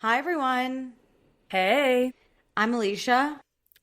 Hi, everyone. Hey. I'm Alicia.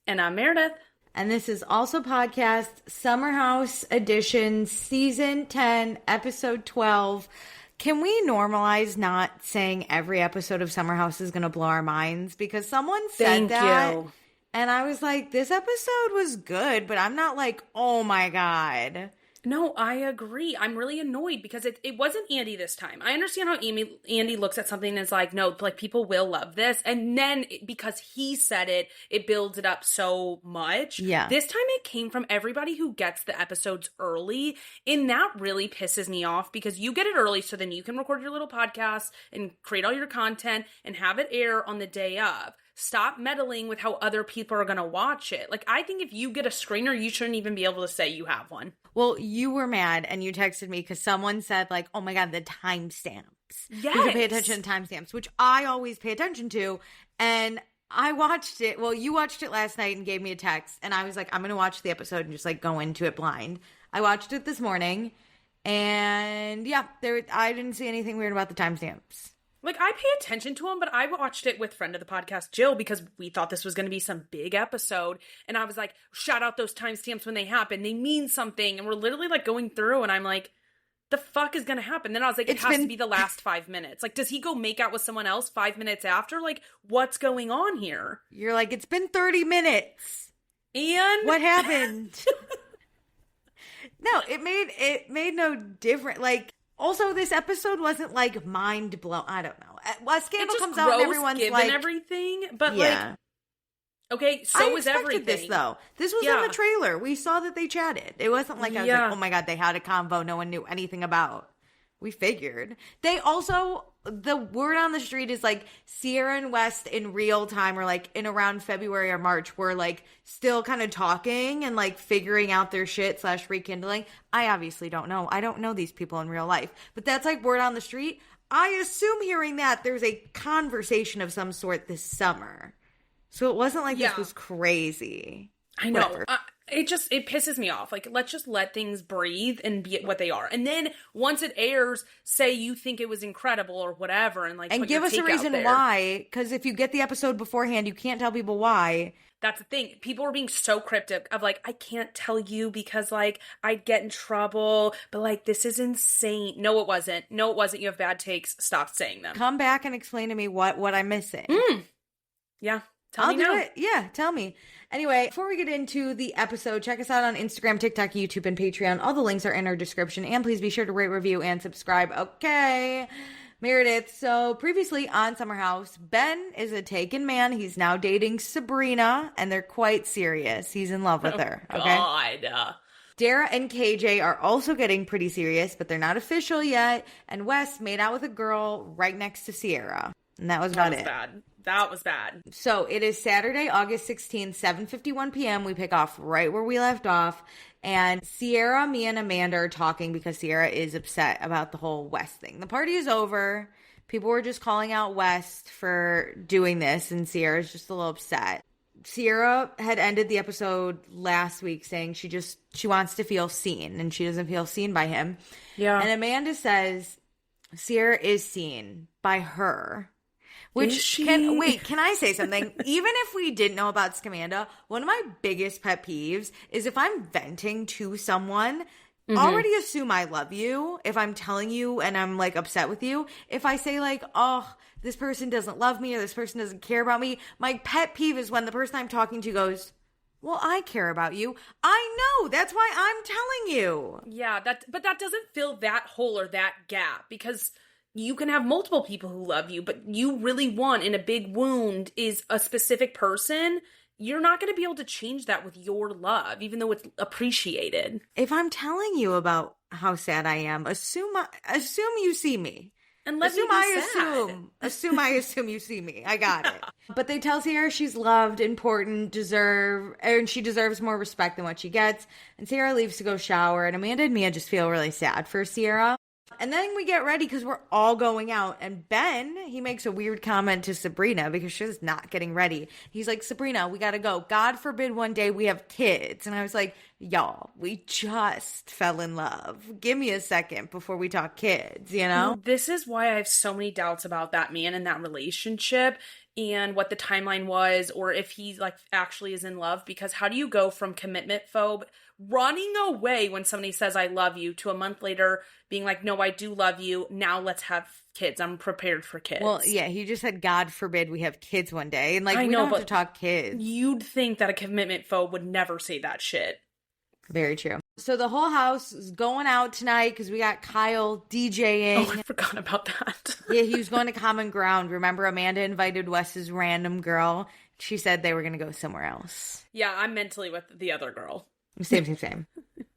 And I'm Meredith. And this is also podcast Summer House Edition, Season 10, Episode 12. Can we normalize not saying every episode of Summer House is going to blow our minds? Because someone said that. Thank you. And I was like, this episode was good, but I'm not like, oh my God. No, I agree. I'm really annoyed because it wasn't Andy this time. I understand how Andy looks at something and is like, no, like people will love this. And then because he said it, it builds it up so much. Yeah. This time it came from everybody who gets the episodes early. And that really pisses me off because you get it early so then you can record your little podcast and create all your content and have it air on the day of. Stop meddling with how other people are going to watch it. Like, I think if you get a screener, you shouldn't even be able to say you have one. Well, you were mad and you texted me because someone said like, oh my God, the timestamps. Yes. You can pay attention to timestamps, which I always pay attention to. And I watched it. Well, you watched it last night and gave me a text. And I was like, I'm going to watch the episode and just like go into it blind. I watched it this morning. And yeah, I didn't see anything weird about the timestamps. Like, I pay attention to them, but I watched it with friend of the podcast, Jill, because we thought this was going to be some big episode. And I was like, shout out those timestamps when they happen. They mean something. And we're literally like going through and I'm like, the fuck is going to happen? Then I was like, it has to be the last 5 minutes. Like, does he go make out with someone else 5 minutes after? Like, what's going on here? You're like, it's been 30 minutes. And what happened? No, it made no difference. Like, also, this episode wasn't like mind blown. I don't know. A scandal comes out and everyone's like everything, but yeah. Like, okay, so was everything. This though. This was in the trailer. We saw that they chatted. It wasn't like I was like, oh my God, they had a convo no one knew anything about. We figured. They also, the word on the street is like Ciara and West in real time or like in around February or March were like still kind of talking and like figuring out their shit / rekindling. I obviously don't know. I don't know these people in real life, but that's like word on the street. I assume hearing that there's a conversation of some sort this summer. So it wasn't like this was crazy. I know. It pisses me off. Like, let's just let things breathe and be what they are. And then once it airs, say you think it was incredible or whatever, and like, and give us a reason why. Because if you get the episode beforehand, you can't tell people why. That's the thing. People are being so cryptic of like, I can't tell you because like I'd get in trouble, but like this is insane. No, it wasn't. No, it wasn't. You have bad takes. Stop saying them. Come back and explain to me what I'm missing. Yeah. Tell me now. Do it. Yeah, tell me. Anyway, before we get into the episode, check us out on Instagram, TikTok, YouTube, and Patreon. All the links are in our description. And please be sure to rate, review, and subscribe. Okay, Meredith. So previously on Summer House, Ben is a taken man. He's now dating Sabrina, and they're quite serious. He's in love with her. Okay. God. Dara and KJ are also getting pretty serious, but they're not official yet. And Wes made out with a girl right next to Ciara. And that was about it. That was bad. So it is Saturday, August 16th, 7:51 p.m. We pick off right where we left off. And Ciara, me, and Amanda are talking because Ciara is upset about the whole West thing. The party is over. People were just calling out West for doing this. And Ciara's just a little upset. Ciara had ended the episode last week saying she wants to feel seen. And she doesn't feel seen by him. Yeah. And Amanda says Ciara is seen by her. Can I say something? Even if we didn't know about Scamanda, one of my biggest pet peeves is if I'm venting to someone, already assume I love you. If I'm telling you and I'm like upset with you, if I say like, oh, this person doesn't love me or this person doesn't care about me, my pet peeve is when the person I'm talking to goes, well, I care about you. I know. That's why I'm telling you. Yeah, but that doesn't fill that hole or that gap because you can have multiple people who love you, but you really want in a big wound is a specific person. You're not going to be able to change that with your love, even though it's appreciated. If I'm telling you about how sad I am, assume you see me. And let assume me I sad. assume you see me. I got it. But they tell Ciara she's loved, important, and she deserves more respect than what she gets. And Ciara leaves to go shower, and Amanda and Mia just feel really sad for Ciara. And then we get ready because we're all going out. And Ben, he makes a weird comment to Sabrina because she's not getting ready. He's like, Sabrina, we got to go. God forbid one day we have kids. And I was like, y'all, we just fell in love. Give me a second before we talk kids, you know? This is why I have so many doubts about that man and that relationship and what the timeline was, or if he like actually is in love, because how do you go from commitment phobe running away when somebody says I love you to a month later being like, no, I do love you, now let's have kids, I'm prepared for kids. Well, yeah, he just said God forbid we have kids one day, and like, we don't have to talk kids. You'd think that a commitment phobe would never say that shit. Very true. So the whole house is going out tonight because we got Kyle DJing. Oh, I forgot about that. Yeah, he was going to Common Ground. Remember, Amanda invited Wes's random girl. She said they were going to go somewhere else. Yeah, I'm mentally with the other girl. Same.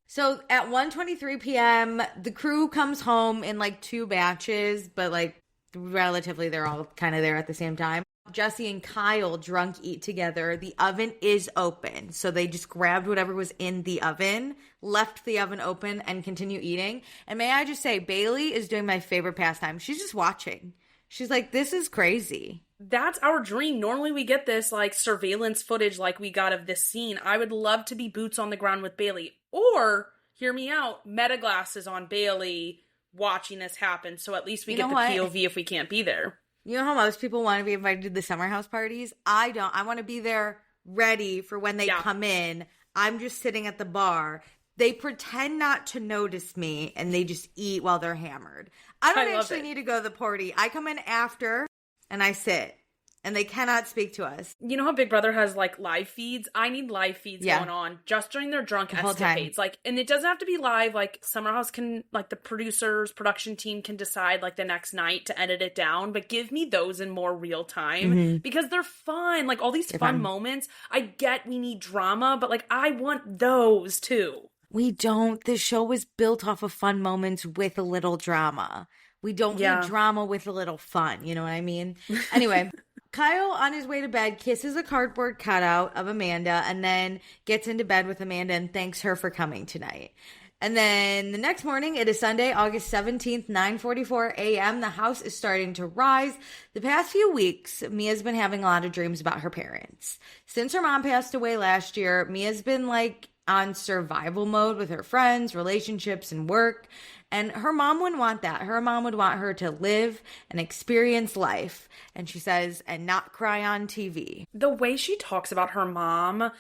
So at 1:23 p.m., the crew comes home in like 2 batches, but like relatively they're all kind of there at the same time. Jesse and Kyle drunk eat together. The oven is open. So they just grabbed whatever was in the oven, left the oven open, and continue eating. And may I just say, Bailey is doing my favorite pastime. She's just watching. She's like, this is crazy. That's our dream. Normally we get this like surveillance footage like we got of this scene. I would love to be boots on the ground with Bailey. Or, hear me out, meta glasses on Bailey watching this happen. So at least we get the POV if we can't be there. You know how most people want to be invited to the summer house parties? I don't. I want to be there ready for when they come in. I'm just sitting at the bar. They pretend not to notice me, and they just eat while they're hammered. I don't actually need to go to the party. I come in after, and I sit. And they cannot speak to us. You know how Big Brother has, like, live feeds? I need live feeds going on just during their drunk escapades. Like, and it doesn't have to be live. Like, Summer House can, like, the producers, production team can decide, like, the next night to edit it down. But give me those in more real time. Because they're fun. Like, all these fun moments. I get we need drama, but, like, I want those, too. We don't. This show was built off of fun moments with a little drama. We don't need drama with a little fun. You know what I mean? Anyway. Kyle, on his way to bed, kisses a cardboard cutout of Amanda and then gets into bed with Amanda and thanks her for coming tonight. And then the next morning, it is Sunday, August 17th, 9:44 a.m. The house is starting to rise. The past few weeks, Mia's been having a lot of dreams about her parents. Since her mom passed away last year, Mia's been like on survival mode with her friends, relationships, and work. And her mom wouldn't want that. Her mom would want her to live and experience life. And she says, and not cry on TV. The way she talks about her mom,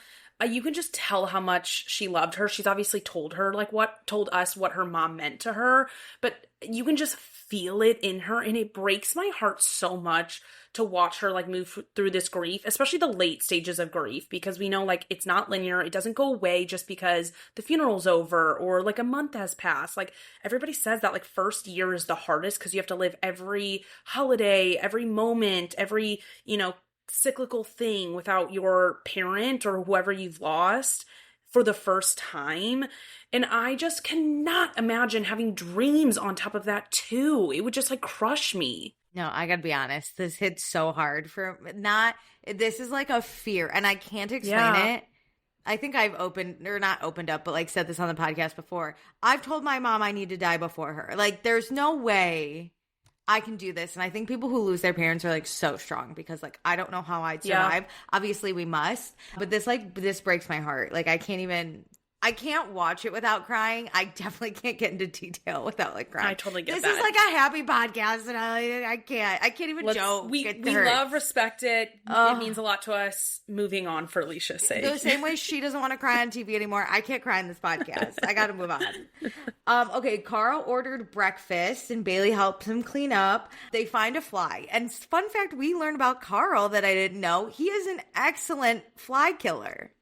you can just tell how much she loved her. She's obviously told us what her mom meant to her. But you can just feel it in her. And it breaks my heart so much to watch her like move through this grief, especially the late stages of grief, because we know like it's not linear. It doesn't go away just because the funeral's over or like a month has passed. Like everybody says that like first year is the hardest because you have to live every holiday, every moment, every, cyclical thing without your parent or whoever you've lost for the first time. And I just cannot imagine having dreams on top of that too. It would just like crush me. No, I gotta be honest. This hits so hard this is like a fear and I can't explain it. I think I've not opened up, but like said this on the podcast before. I've told my mom I need to die before her. Like there's no way I can do this. And I think people who lose their parents are like so strong because like, I don't know how I'd survive. Obviously we must, but this breaks my heart. Like I can't watch it without crying. I definitely can't get into detail without like crying. I totally get this that. This is like a happy podcast and I can't even joke. We love, respect it. It means a lot to us. Moving on for Alicia's sake. The same way she doesn't want to cry on TV anymore. I can't cry in this podcast. I got to move on. Okay, Carl ordered breakfast and Bailey helps him clean up. They find a fly. And fun fact we learned about Carl that I didn't know. He is an excellent fly killer.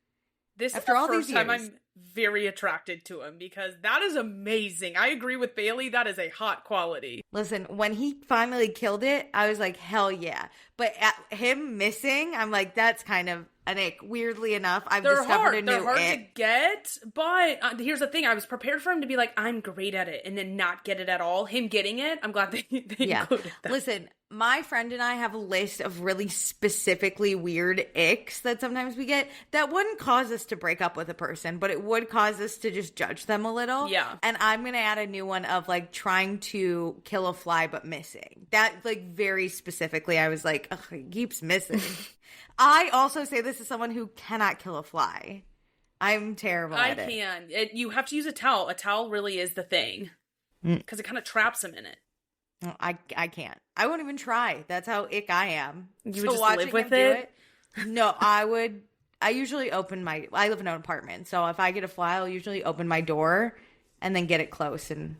This is the first time I'm very attracted to him because that is amazing. I agree with Bailey. That is a hot quality. Listen, when he finally killed it, I was like, hell yeah. But at him missing, I'm like, that's kind of an ick. Weirdly enough, I've They're discovered hard. a new They're hard ick. to get, but here's the thing. I was prepared for him to be like, I'm great at it, and then not get it at all. Him getting it, I'm glad they included that. Listen, my friend and I have a list of really specifically weird icks that sometimes we get that wouldn't cause us to break up with a person, but it would cause us to just judge them a little. Yeah. And I'm going to add a new one of like trying to kill a fly but missing. That like very specifically, I was like, ugh, he keeps missing. I also say this as someone who cannot kill a fly. I'm terrible at it. I can. You have to use a towel. A towel really is the thing because it kind of traps him in it. I can't. I won't even try. That's how ick I am. You would just live with it? No, I would. I usually I live in an apartment, so if I get a fly, I'll usually open my door and then get it close and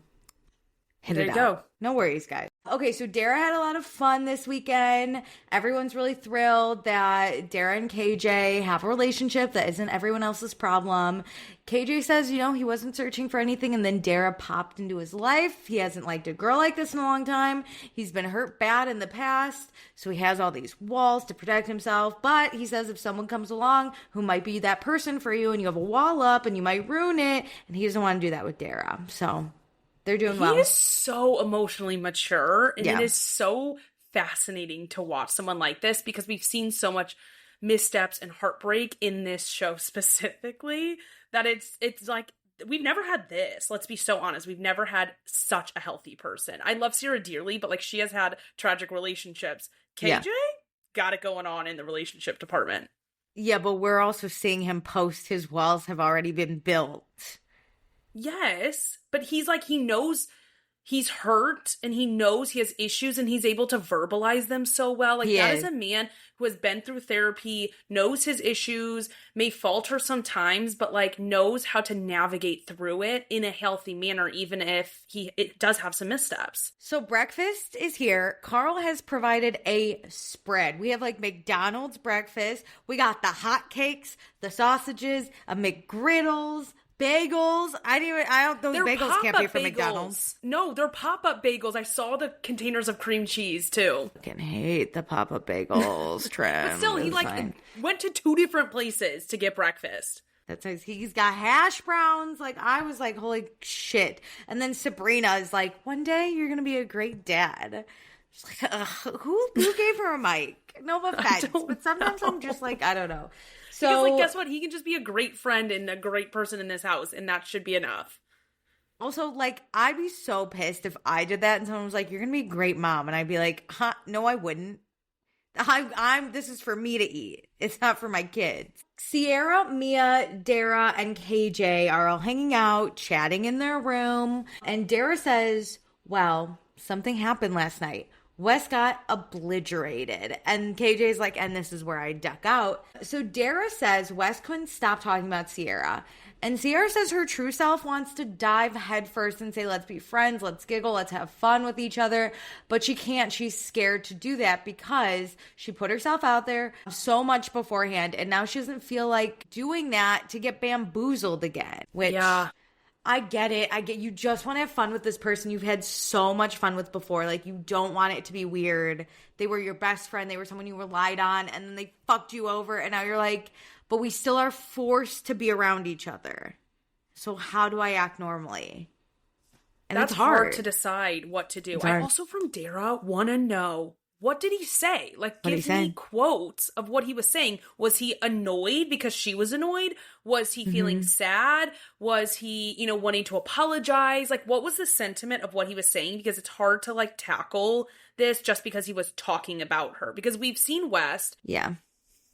hit it out. There you go. No worries, guys. Okay, so Dara had a lot of fun this weekend. Everyone's really thrilled that Dara and KJ have a relationship that isn't everyone else's problem. KJ says, he wasn't searching for anything, and then Dara popped into his life. He hasn't liked a girl like this in a long time. He's been hurt bad in the past, so he has all these walls to protect himself. But he says if someone comes along who might be that person for you, and you have a wall up, and you might ruin it, and he doesn't want to do that with Dara. So they're doing well. He is so emotionally mature, and it is so fascinating to watch someone like this because we've seen so much missteps and heartbreak in this show specifically that it's like we've never had this. Let's be so honest. We've never had such a healthy person. I love Ciara dearly, but like she has had tragic relationships. KJ got it going on in the relationship department. Yeah, but we're also seeing him post his walls have already been built. Yes, but he's like, he knows he's hurt and he knows he has issues and he's able to verbalize them so well. Like that is a man who has been through therapy, knows his issues, may falter sometimes, but like knows how to navigate through it in a healthy manner, even if it does have some missteps. So breakfast is here. Carl has provided a spread. We have like McDonald's breakfast. We got the hot cakes, the sausages, a McGriddles, bagels. Those bagels can't be from McDonald's. No, they're pop-up bagels. I saw the containers of cream cheese too. I fucking hate the pop-up bagels, Trim. But still, he went to 2 different places to get breakfast. That says he's got hash browns. Like, I was like, holy shit. And then Sabrina is like, one day you're going to be a great dad. She's like, who gave her a mic? No offense. But sometimes I'm just like, I don't know. So, because, guess what? He can just be a great friend and a great person in this house, and that should be enough. Also, I'd be so pissed if I did that and someone was like, you're going to be a great mom. And I'd be like, no, I wouldn't. This is for me to eat. It's not for my kids. Ciara, Mia, Dara, and KJ are all hanging out, chatting in their room. And Dara says, well, something happened last night. Wes got obliterated. And KJ's like, and this is where I duck out. So Dara says Wes couldn't stop talking about Ciara. And Ciara says her true self wants to dive headfirst and say, let's be friends, let's giggle, let's have fun with each other. But she can't. She's scared to do that because she put herself out there so much beforehand. And now she doesn't feel like doing that to get bamboozled again. Which, I get it. You just want to have fun with this person you've had so much fun with before. Like, you don't want it to be weird. They were your best friend. They were someone you relied on. And then they fucked you over. And now you're like, but we still are forced to be around each other. So how do I act normally? And that's it's hard to decide what to do. I also, from Dara, want to know, what did he say? Like, give me quotes of what he was saying. Was he annoyed because she was annoyed? Was he feeling sad? Was he, wanting to apologize? Like, what was the sentiment of what he was saying? Because it's hard to, tackle this just because he was talking about her. Because we've seen West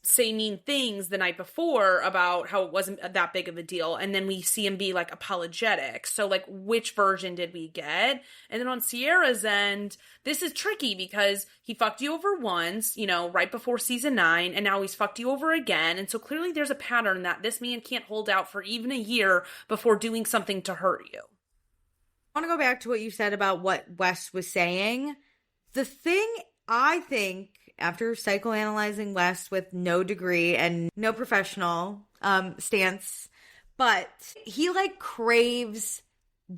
say mean things the night before about how it wasn't that big of a deal, and then we see him be apologetic. So which version did we get? And then on Ciara's end, this is tricky because he fucked you over once, right before season 9, and now he's fucked you over again. And so clearly there's a pattern that this man can't hold out for even a year before doing something to hurt you. I want to go back to what you said about what Wes was saying. The thing I think, after psychoanalyzing Wes with no degree and no professional stance, but he craves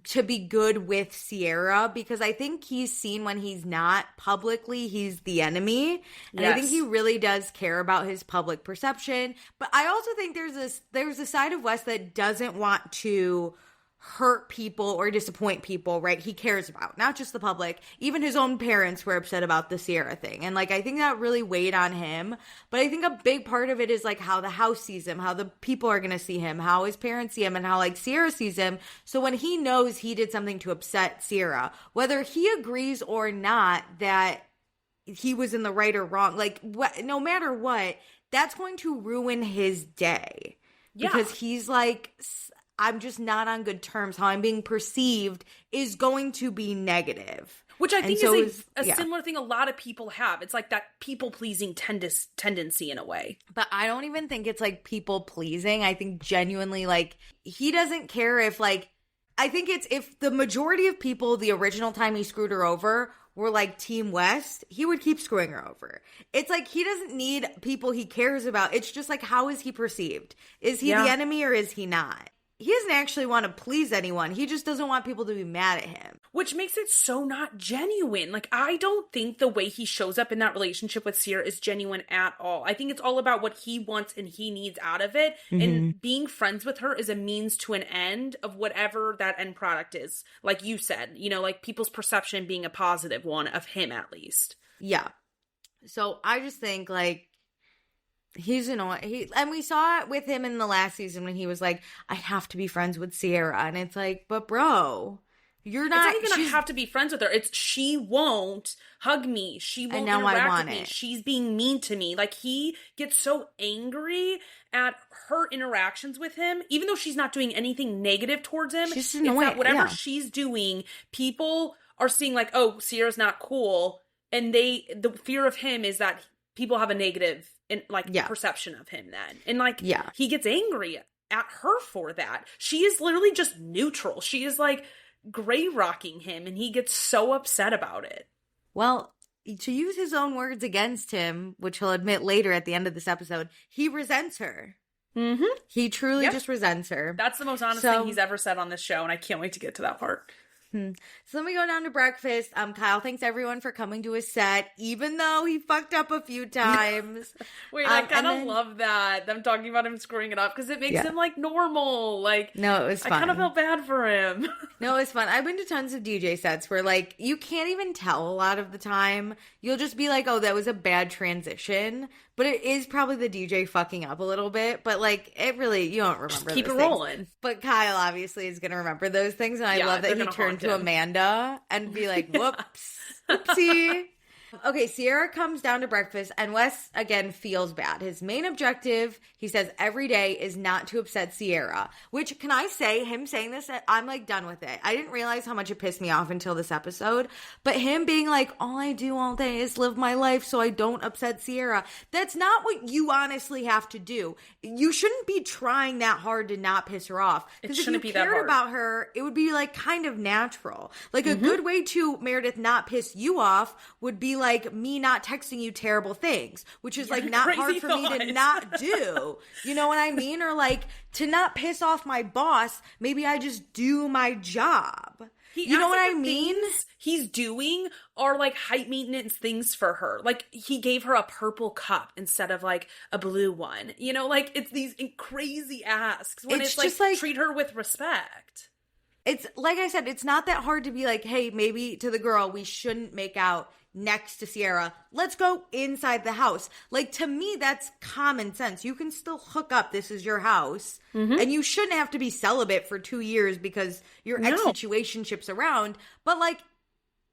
to be good with Ciara, because I think he's seen when he's not publicly, he's the enemy. And I think he really does care about his public perception. But I also think there's a side of Wes that doesn't want to hurt people or disappoint people, right? He cares about not just the public. Even his own parents were upset about the Ciara thing, and like I think that really weighed on him. But I think a big part of it is like how the house sees him, how the people are gonna see him, how his parents see him, and how like Ciara sees him. So when he knows he did something to upset Ciara, whether he agrees or not that he was in the right or wrong, like no matter what, that's going to ruin his day. Because he's like, I'm just not on good terms. How I'm being perceived is going to be negative. Which I think is a similar thing a lot of people have. It's like that people-pleasing tendency in a way. But I don't even think it's like people-pleasing. I think genuinely, like, he doesn't care if, like, I think it's if the majority of people the original time he screwed her over were like Team West, he would keep screwing her over. It's like he doesn't need people he cares about. It's just like, how is he perceived? Is he the enemy or is he not? He doesn't actually want to please anyone. He just doesn't want people to be mad at him. Which makes it so not genuine. Like, I don't think the way he shows up in that relationship with Ciara is genuine at all. I think it's all about what he wants and he needs out of it. Mm-hmm. And being friends with her is a means to an end of whatever that end product is. Like you said, you know, like people's perception being a positive one of him at least. Yeah. So I just think, like, he's annoying. And we saw it with him in the last season when he was like, I have to be friends with Ciara. And it's like, but bro, you're not. It's not even I have to be friends with her. It's she won't hug me. She won't interact with me. She's being mean to me. Like, he gets so angry at her interactions with him, even though she's not doing anything negative towards him. She's annoying. It's that whatever she's doing, people are seeing like, oh, Ciara's not cool. And the fear of him is that people have a negative perception of him then. And like, he gets angry at her for that. She is literally just neutral. She is like gray rocking him and he gets so upset about it. Well, to use his own words against him, which he'll admit later at the end of this episode, he resents her. Mm-hmm. He truly just resents her. That's the most honest thing he's ever said on this show, and I can't wait to get to that part. So then we go down to breakfast. Kyle thanks everyone for coming to his set, even though he fucked up a few times. Wait, I kind of love that. Them talking about him screwing it up because it makes him like normal. Like, no, it was fun. I kind of felt bad for him. No, it was fun. I've been to tons of DJ sets where like you can't even tell a lot of the time. You'll just be like, oh, that was a bad transition. But it is probably the DJ fucking up a little bit. But, like, it really, you don't remember just keep it rolling. But Kyle obviously is going to remember those things. And I love that he turned to Amanda and be like, whoops, oopsie. Okay, Ciara comes down to breakfast and Wes, again, feels bad. His main objective, he says every day, is not to upset Ciara. Which, can I say, him saying this, I'm like done with it. I didn't realize how much it pissed me off until this episode. But him being like, all I do all day is live my life so I don't upset Ciara. That's not what you honestly have to do. You shouldn't be trying that hard to not piss her off. Because if you cared about her, it would be like kind of natural. Like a good way to, Meredith, not piss you off would be like me not texting you terrible things, which is like not hard for me to not do. You know what I mean? Or like to not piss off my boss, maybe I just do my job. You know what I mean? He's doing are like high maintenance things for her. Like he gave her a purple cup instead of like a blue one. You know, like it's these crazy asks when it's just like treat her with respect. It's like I said, it's not that hard to be like, hey, maybe to the girl, we shouldn't make out next to Ciara. Let's go inside the house. Like, to me, that's common sense. You can still hook up. This is your house. And you shouldn't have to be celibate for 2 years because your ex-situationship's around. But, like,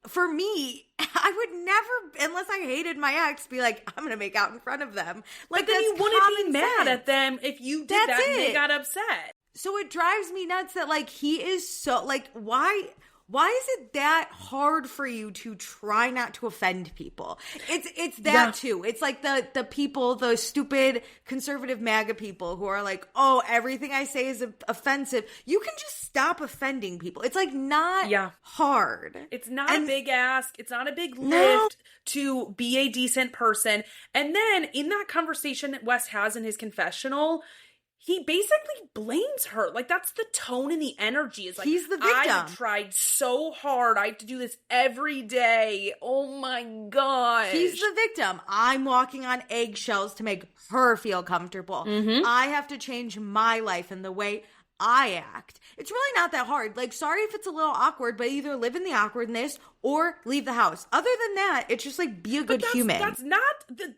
for me, I would never, unless I hated my ex, be like, I'm going to make out in front of them. Like, but then you wouldn't be mad at them if you did that and they got upset. So it drives me nuts that, like, he is so, like, why is it that hard for you to try not to offend people? It's that too. It's like the people, the stupid conservative MAGA people who are like, oh, everything I say is offensive. You can just stop offending people. It's like not hard. It's not a big ask. It's not a big lift to be a decent person. And then in that conversation that Wes has in his confessional, he basically blames her. Like, that's the tone and the energy. Is like, he's the victim. I've tried so hard. I have to do this every day. Oh my gosh. He's the victim. I'm walking on eggshells to make her feel comfortable. I have to change my life and the way I act. It's really not that hard. Like, sorry if it's a little awkward, but either live in the awkwardness or leave the house. Other than that, it's just like, be a good human. That's not the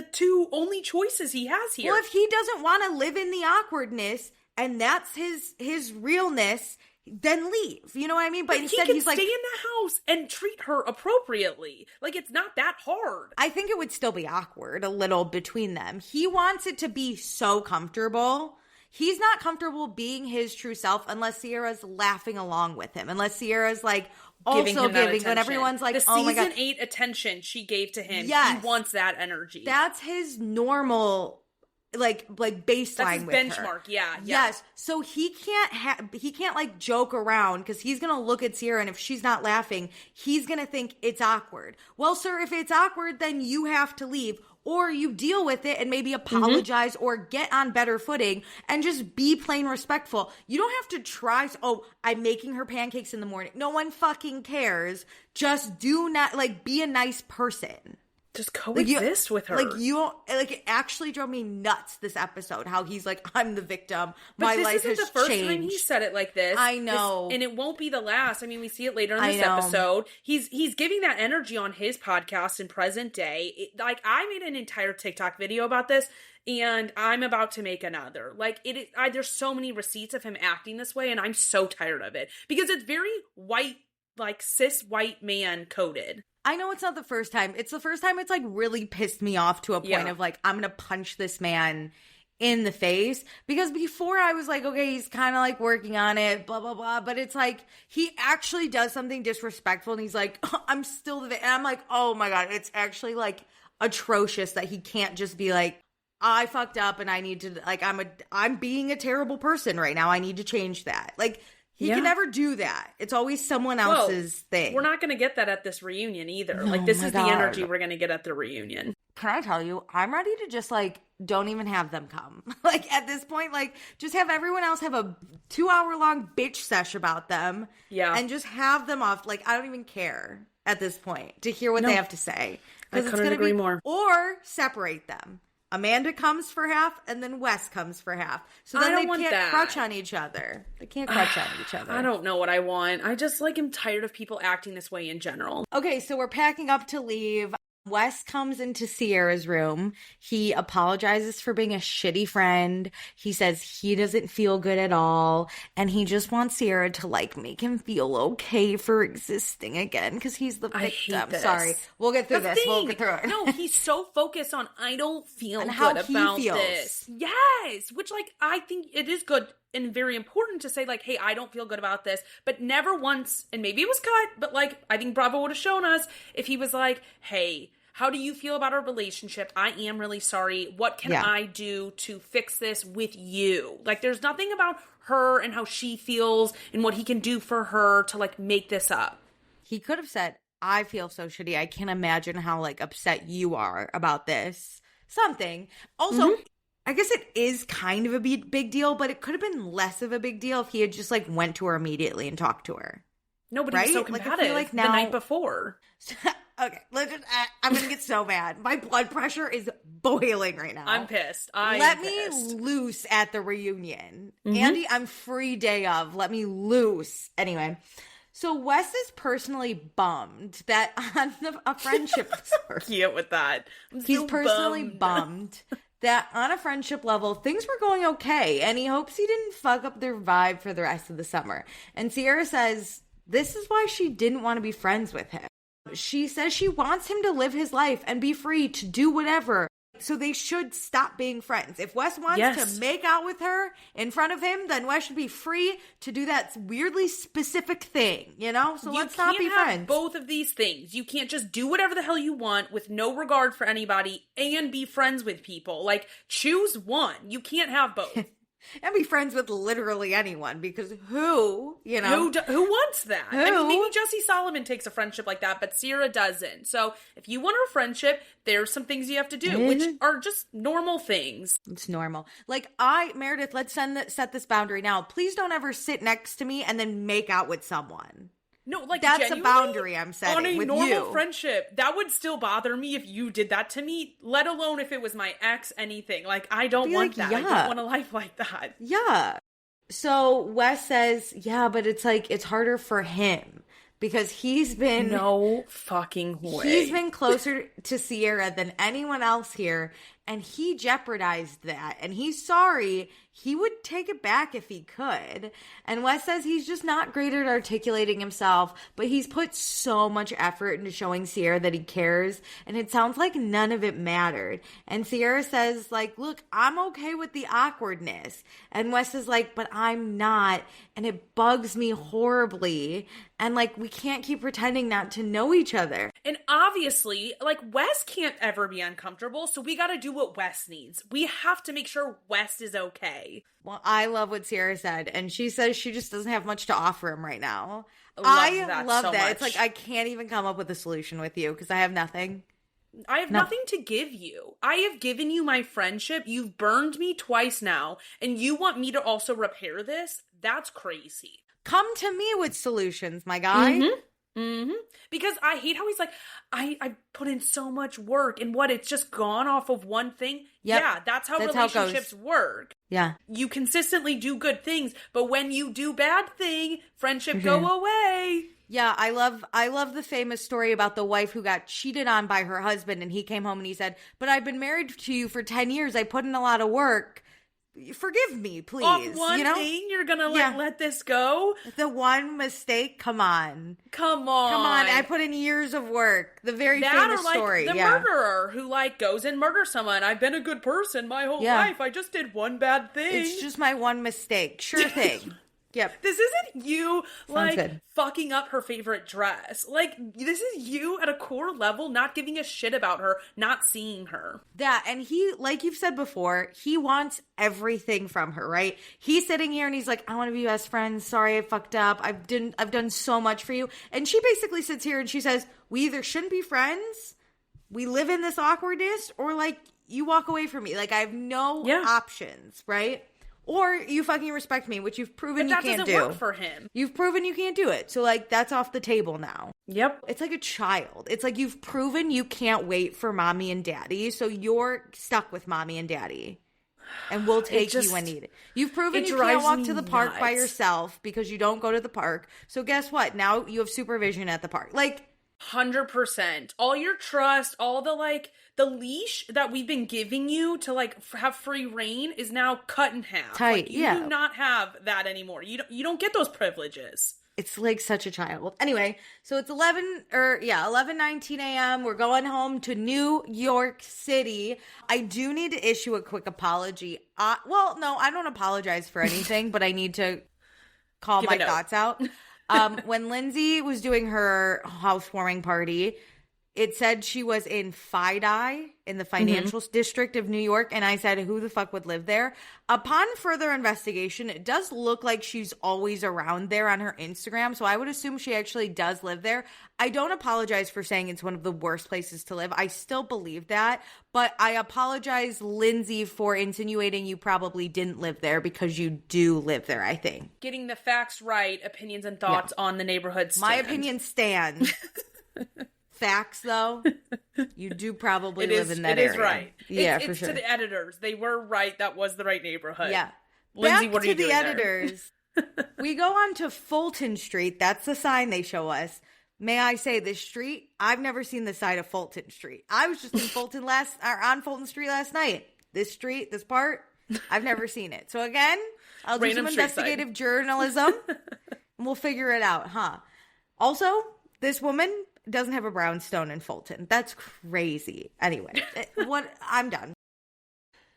two only choices he has here. Well, if he doesn't want to live in the awkwardness and that's his realness, then leave. You know what I mean? But instead, he's like, stay in the house and treat her appropriately. Like, it's not that hard. I think it would still be awkward a little between them. He wants it to be so comfortable. He's not comfortable being his true self unless Ciara's laughing along with him. Unless Ciara's like also giving when everyone's like, oh my God. The season 8 attention she gave to him. Yes. He wants that energy. That's his normal like baseline. That's his with benchmark. Her. Yeah. Yes. So he can't like joke around because he's gonna look at Ciara and if she's not laughing, he's gonna think it's awkward. Well, sir, if it's awkward, then you have to leave. Or you deal with it and maybe apologize or get on better footing and just be plain respectful. You don't have to try. Oh, I'm making her pancakes in the morning. No one cares. Just do not be a nice person. Just coexist with her. It actually drove me nuts this episode. How he's like, I'm the victim. My life has changed. This isn't the first time he said it like this. I know, and it won't be the last. I mean, we see it later in this episode. He's giving that energy on his podcast in present day. I made an entire TikTok video about this, and I'm about to make another. There's so many receipts of him acting this way, and I'm so tired of it because it's very white, like cis white man coded. I know it's not the first time. It's the first time it's like really pissed me off to a point of like, I'm going to punch this man in the face. Because before I was like, okay, he's kind of like working on it, blah, blah, blah. But it's like, he actually does something disrespectful and he's like, I'm still the victim. And I'm like, oh my God, it's actually like atrocious that he can't just be like, I fucked up and I need to, like, I'm being a terrible person right now. I need to change that. Like, he can never do that. It's always someone else's thing. We're not going to get that at this reunion either. This is the energy we're going to get at the reunion. Can I tell you, I'm ready to just don't even have them come. At this point, just have everyone else have a 2-hour-long bitch sesh about them. Yeah. And just have them off. I don't even care at this point to hear what they have to say. I couldn't agree more. Or separate them. Amanda comes for half, and then Wes comes for half. So then they can't crutch on each other. They can't crutch on each other. I don't know what I want. I just am tired of people acting this way in general. Okay, so we're packing up to leave. Wes comes into Ciara's room. He apologizes for being a shitty friend. He says he doesn't feel good at all. And he just wants Ciara to make him feel okay for existing again because he's the victim. I hate this. Sorry. We'll get through this. We'll get through it. No, he's so focused on I don't feel and good about this. Yes. Which I think it is good and very important to say hey, I don't feel good about this, but never once, and maybe it was cut, but I think Bravo would have shown us if he was hey, how do you feel about our relationship? I am really sorry. What can I do to fix this with you? There's nothing about her and how she feels and what he can do for her to make this up. He could have said, I feel so shitty. I can't imagine how upset you are about this. Something. Also, I guess it is kind of a big deal, but it could have been less of a big deal if he had just went to her immediately and talked to her. Nobody was so combative I feel now, the night before. Okay, I'm going to get so mad. My blood pressure is boiling right now. I'm pissed. Let me loose at the reunion. Andy, I'm free day of. Let me loose. Anyway, so Wes is personally bummed that on a friendship... Cute with that. He's personally bummed that on a friendship level, things were going okay. And he hopes he didn't fuck up their vibe for the rest of the summer. And Ciara says this is why she didn't want to be friends with him. She says she wants him to live his life and be free to do whatever. So they should stop being friends. If Wes wants to make out with her in front of him, then Wes should be free to do that weirdly specific thing, So let's not be friends. You can't have both of these things. You can't just do whatever the hell you want with no regard for anybody and be friends with people. Choose one. You can't have both. And be friends with literally anyone, because who, you know? Who wants that? Who? I mean, maybe Jesse Solomon takes a friendship like that, but Ciara doesn't. So if you want a friendship, there's some things you have to do, which are just normal things. It's normal. Like, Meredith, let's set this boundary now. Please don't ever sit next to me and then make out with someone. No, like, that's a boundary I'm setting on a with normal you. friendship. That would still bother me if you did that to me, let alone if it was my ex, anything. Like, I don't want that. I don't want a life like that. Yeah. So Wes says, yeah, but it's like, it's harder for him because he's been... No fucking way. He's been closer to Ciara than anyone else here, and he jeopardized that. And he's sorry. He would take it back if he could. And Wes says he's just not great at articulating himself, but he's put so much effort into showing Ciara that he cares, and it sounds like none of it mattered. And Ciara says, like, look, I'm okay with the awkwardness. And Wes is like, but I'm not, and it bugs me horribly. And, like, we can't keep pretending not to know each other. And obviously, like, Wes can't ever be uncomfortable, so we gotta do what Wes needs. We have to make sure Wes is okay. Well, I love what Ciara said, and she says she just doesn't have much to offer him right now. I love so that. much. It's like, I can't even come up with a solution with you because I have nothing. I have nothing to give you. I have given you my friendship. You've burned me twice now, and you want me to also repair this? That's crazy. Come to me with solutions, my guy. Because I hate how he's like, I put in so much work, and it's just gone off of one thing? Yep. Yeah, that's how relationships work. Yeah. You consistently do good things, but when you do bad thing, friendship go away. Yeah, I love the famous story about the wife who got cheated on by her husband, and he came home and he said, but I've been married to you for 10 years. I put in a lot of work. Forgive me, please. Off one thing, you're gonna let this go? The one mistake? Come on. I put in years of work. The very famous story. The murderer who goes and murders someone. I've been a good person my whole life. I just did one bad thing. It's just my one mistake. Sure thing. Yep. This isn't you, fucking up her favorite dress. This is you at a core level not giving a shit about her, not seeing her. That, and he, like you've said before, he wants everything from her, right? He's sitting here and he's like, I want to be best friends. Sorry, I fucked up. I've done so much for you. And she basically sits here and she says, we either shouldn't be friends, we live in this awkwardness, or, you walk away from me. I have no options, right? Or you fucking respect me, which you've proven you can't do. But that doesn't work for him. You've proven you can't do it. So, that's off the table now. Yep. It's like a child. It's like you've proven you can't wait for mommy and daddy, so you're stuck with mommy and daddy. And we'll take you when needed. You've proven you can't walk to the park by yourself because you don't go to the park. So guess what? Now you have supervision at the park. 100%. All your trust, all the leash that we've been giving you to have free reign is now cut in half. Tight, you do not have that anymore. You don't get those privileges. It's such a child. Anyway, so it's 11:19 a.m. We're going home to New York City. I do need to issue a quick apology. No, I don't apologize for anything, but I need to call my thoughts out. When Lindsay was doing her housewarming party, it said she was in FIDI, in the financial district of New York, and I said, who the fuck would live there? Upon further investigation, it does look like she's always around there on her Instagram, so I would assume she actually does live there. I don't apologize for saying it's one of the worst places to live. I still believe that, but I apologize, Lindsay, for insinuating you probably didn't live there because you do live there, I think. Getting the facts right, opinions and thoughts on the neighborhood stand. My opinion stands. Facts, though, you do probably live in that area. It is right. Yeah, for sure. To the editors. They were right. That was the right neighborhood. Yeah. Lindsay, Back what are you to the doing editors. We go on to Fulton Street. That's the sign they show us. May I say, this street, I've never seen the side of Fulton Street. I was just on Fulton Street last night. This street, this part, I've never seen it. So again, I'll do some investigative journalism, and we'll figure it out, huh? Also, this woman doesn't have a brownstone in Fulton. That's crazy. Anyway, I'm done.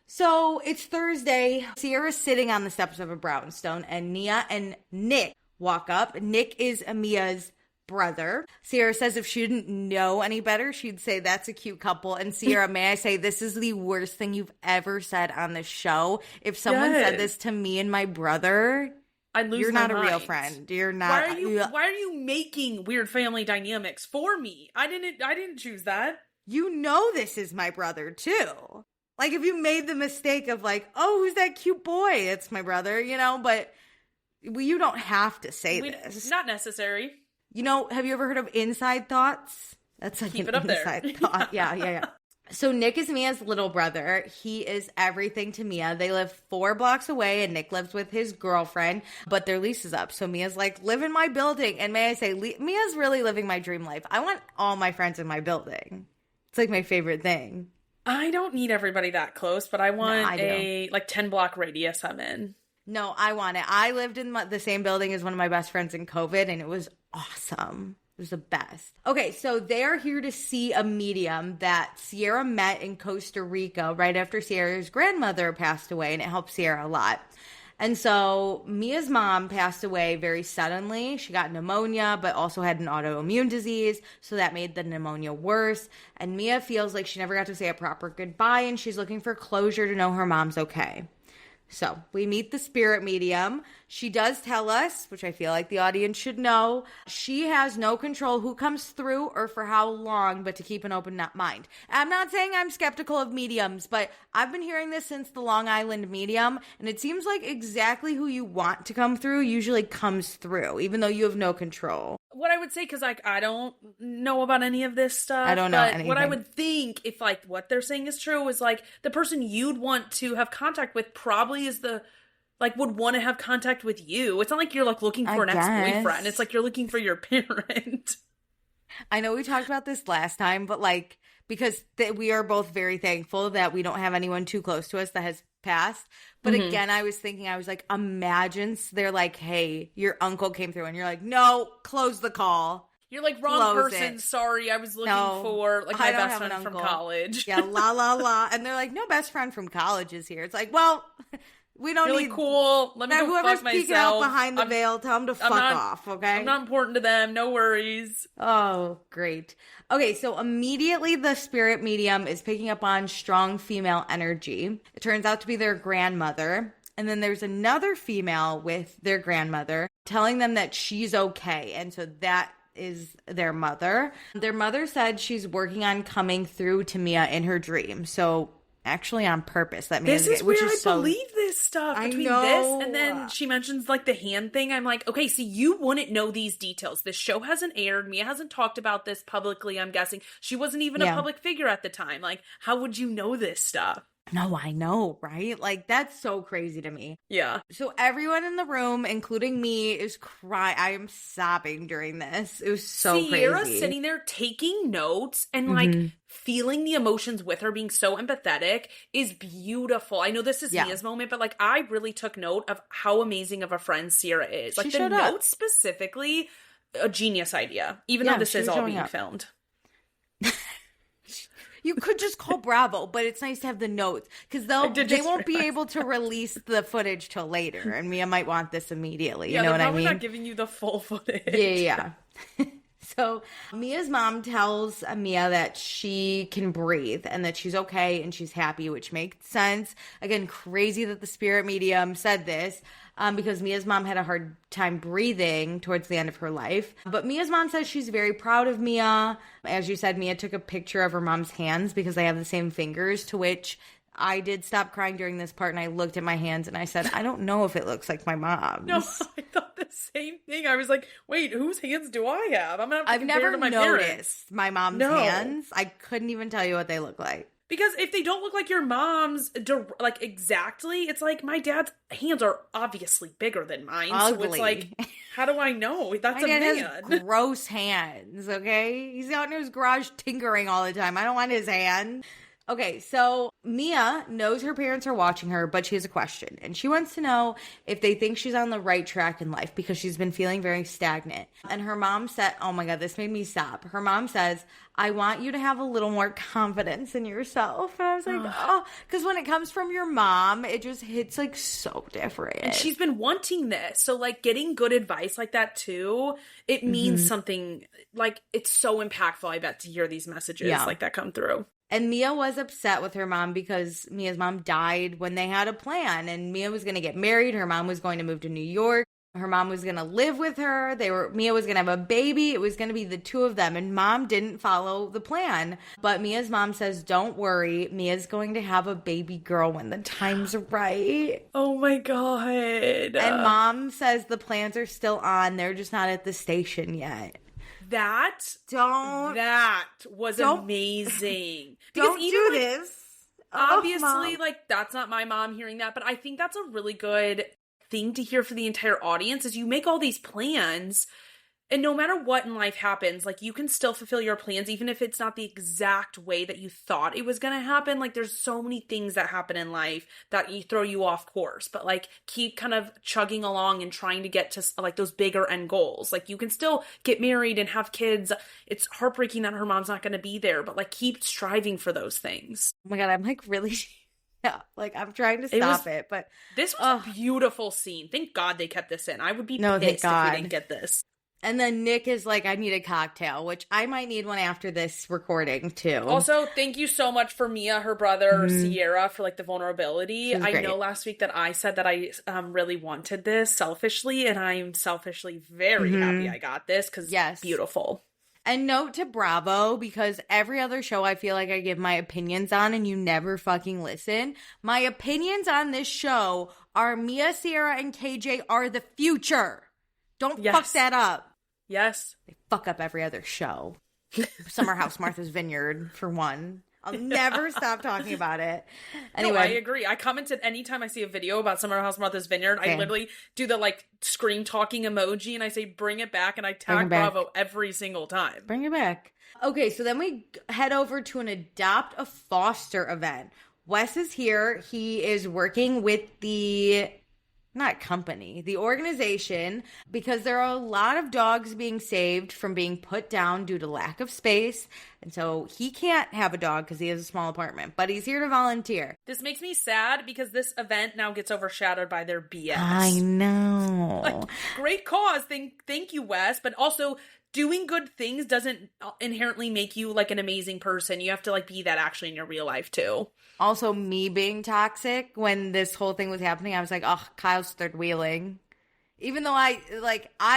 So it's Thursday. Ciara's sitting on the steps of a brownstone, and Nia and Nick walk up. Nick is Amia's brother. Ciara says if she didn't know any better, she'd say that's a cute couple. And Ciara, may I say, this is the worst thing you've ever said on the show. If someone said this to me and my brother, you're not a real friend. You're not. Why are you making weird family dynamics for me? I didn't choose that. You know this is my brother too. Like, if you made the mistake of like, oh, who's that cute boy? It's my brother, you know, but you don't have to say this. Not necessary. You know, have you ever heard of inside thoughts? That's like Keep an it up inside there. thought. Yeah. So Nick is Mia's little brother. He is everything to Mia. They live 4 blocks away, and Nick lives with his girlfriend, but their lease is up. So Mia's like, live in my building. And may I say, Mia's really living my dream life. I want all my friends in my building. It's like my favorite thing. I don't need everybody that close, but I want a 10-block radius I'm in. No, I want it. I lived in the same building as one of my best friends in COVID, and it was awesome. It was the best. Okay, so they're here to see a medium that Ciara met in Costa Rica right after Ciara's grandmother passed away, and it helped Ciara a lot. And so Mia's mom passed away very suddenly. She got pneumonia, but also had an autoimmune disease. So that made the pneumonia worse. And Mia feels like she never got to say a proper goodbye, and she's looking for closure to know her mom's okay. So we meet the spirit medium. She does tell us, which I feel like the audience should know, she has no control who comes through or for how long, but to keep an open mind. I'm not saying I'm skeptical of mediums, but I've been hearing this since the Long Island medium, and it seems like exactly who you want to come through usually comes through, even though you have no control. What I would say, because I don't know about any of this stuff. I don't know anything. What I would think, if what they're saying is true, is the person you'd want to have contact with probably is would want to have contact with you. It's not like you're looking for an ex-boyfriend. It's like you're looking for your parent. I know we talked about this last time, but because we are both very thankful that we don't have anyone too close to us that has passed. But again, I was like, imagine they're like, hey, your uncle came through, and you're like, no, close the call. You're like, wrong person. Sorry, I was looking for my best friend from college. Yeah, la. And they're like, no best friend from college is here. It's like, well, we don't really need... cool. Let me go whoever's fuck peeking myself. out behind the veil, tell them to fuck off, okay? I'm not important to them. No worries. Oh, great. Okay, so immediately the spirit medium is picking up on strong female energy. It turns out to be their grandmother. And then there's another female with their grandmother telling them that she's okay. And so that is their mother. Their mother said she's working on coming through to Mia in her dream. So actually on purpose. That means this is where I believe this stuff between this and then she mentions the hand thing. I'm like, okay, see, you wouldn't know these details. This show hasn't aired. Mia hasn't talked about this publicly. I'm guessing she wasn't even a public figure at the time. How would you know this stuff? No, I know, right? That's so crazy to me. Yeah. So everyone in the room, including me, is crying. I am sobbing during this. It was so crazy. Ciara's sitting there taking notes and feeling the emotions with her, being so empathetic is beautiful. I know this is Mia's moment, but I really took note of how amazing of a friend Ciara is. The notes specifically, a genius idea, even though this is all being filmed. You could just call Bravo, but it's nice to have the notes because they won't be able to release the footage till later, and Mia might want this immediately. You know what I mean? They're not giving you the full footage. Yeah. So Mia's mom tells Mia that she can breathe and that she's okay and she's happy, which makes sense. Again, crazy that the spirit medium said this. Because Mia's mom had a hard time breathing towards the end of her life. But Mia's mom says she's very proud of Mia. As you said, Mia took a picture of her mom's hands because they have the same fingers, to which I did stop crying during this part, and I looked at my hands and I said, I don't know if it looks like my mom's. No, I thought the same thing. I was like, wait, whose hands do I have? I've never noticed my mom's hands. I couldn't even tell you what they look like. Because if they don't look like your mom's, exactly, it's like my dad's hands are obviously bigger than mine. Ugly. So it's how do I know? That's my a man. Has gross hands, okay? He's out in his garage tinkering all the time. I don't want his hand. Okay, so Mia knows her parents are watching her, but she has a question. And she wants to know if they think she's on the right track in life because she's been feeling very stagnant. And her mom said, oh my God, this made me stop. Her mom says, I want you to have a little more confidence in yourself. And I was like, oh, because when it comes from your mom, it just hits like so different. And she's been wanting this. So like getting good advice like that too, it means something. Like it's so impactful, I bet, to hear these messages like that come through. And Mia was upset with her mom because Mia's mom died when they had a plan. And Mia was going to get married. Her mom was going to move to New York. Her mom was going to live with her. Mia was going to have a baby. It was going to be the two of them. And mom didn't follow the plan. But Mia's mom says, don't worry. Mia's going to have a baby girl when the time's right. Oh my God. And mom says the plans are still on. They're just not at the station yet. That was amazing. Don't do this. Obviously, like, that's not my mom hearing that, but I think that's a really good thing to hear for the entire audience is you make all these plans, and no matter what in life happens, like, you can still fulfill your plans, even if it's not the exact way that you thought it was going to happen. Like, there's so many things that happen in life that you throw you off course, but, like, keep kind of chugging along and trying to get to, like, those bigger end goals. Like, you can still get married and have kids. It's heartbreaking that her mom's not going to be there, but, like, keep striving for those things. Oh my God, I'm, like, really... Yeah, like, I'm trying to stop it, but... This was a beautiful scene. Thank God they kept this in. I would be pissed if we didn't get this. And then Nick is like, I need a cocktail, which I might need one after this recording, too. Also, thank you so much for Mia, her brother, Ciara, for, like, the vulnerability. I know last week that I said that I really wanted this selfishly, and I'm selfishly very happy I got this, because it's beautiful. And note to Bravo, because every other show I feel like I give my opinions on, and you never fucking listen. My opinions on this show are Mia, Ciara, and KJ are the future. Don't fuck that up. Yes. They fuck up every other show. Summer House, Martha's Vineyard, for one. I'll never stop talking about it. Anyway. No, I agree. I commented anytime I see a video about Summer House, Martha's Vineyard, I literally do the, like, scream talking emoji, and I say, bring it back, and I tag Bravo every single time. Bring it back. Okay, so then we head over to an Adopt a Foster event. Wes is here. He is working with the... not company, the organization, because there are a lot of dogs being saved from being put down due to lack of space. And so he can't have a dog because he has a small apartment, but he's here to volunteer. This makes me sad because this event now gets overshadowed by their BS. I know. Like, great cause. Thank you, Wes. But also, doing good things doesn't inherently make you, like, an amazing person. You have to, like, be that actually in your real life, too. Also, me being toxic when this whole thing was happening, I was like, oh, Kyle's third wheeling. Even though I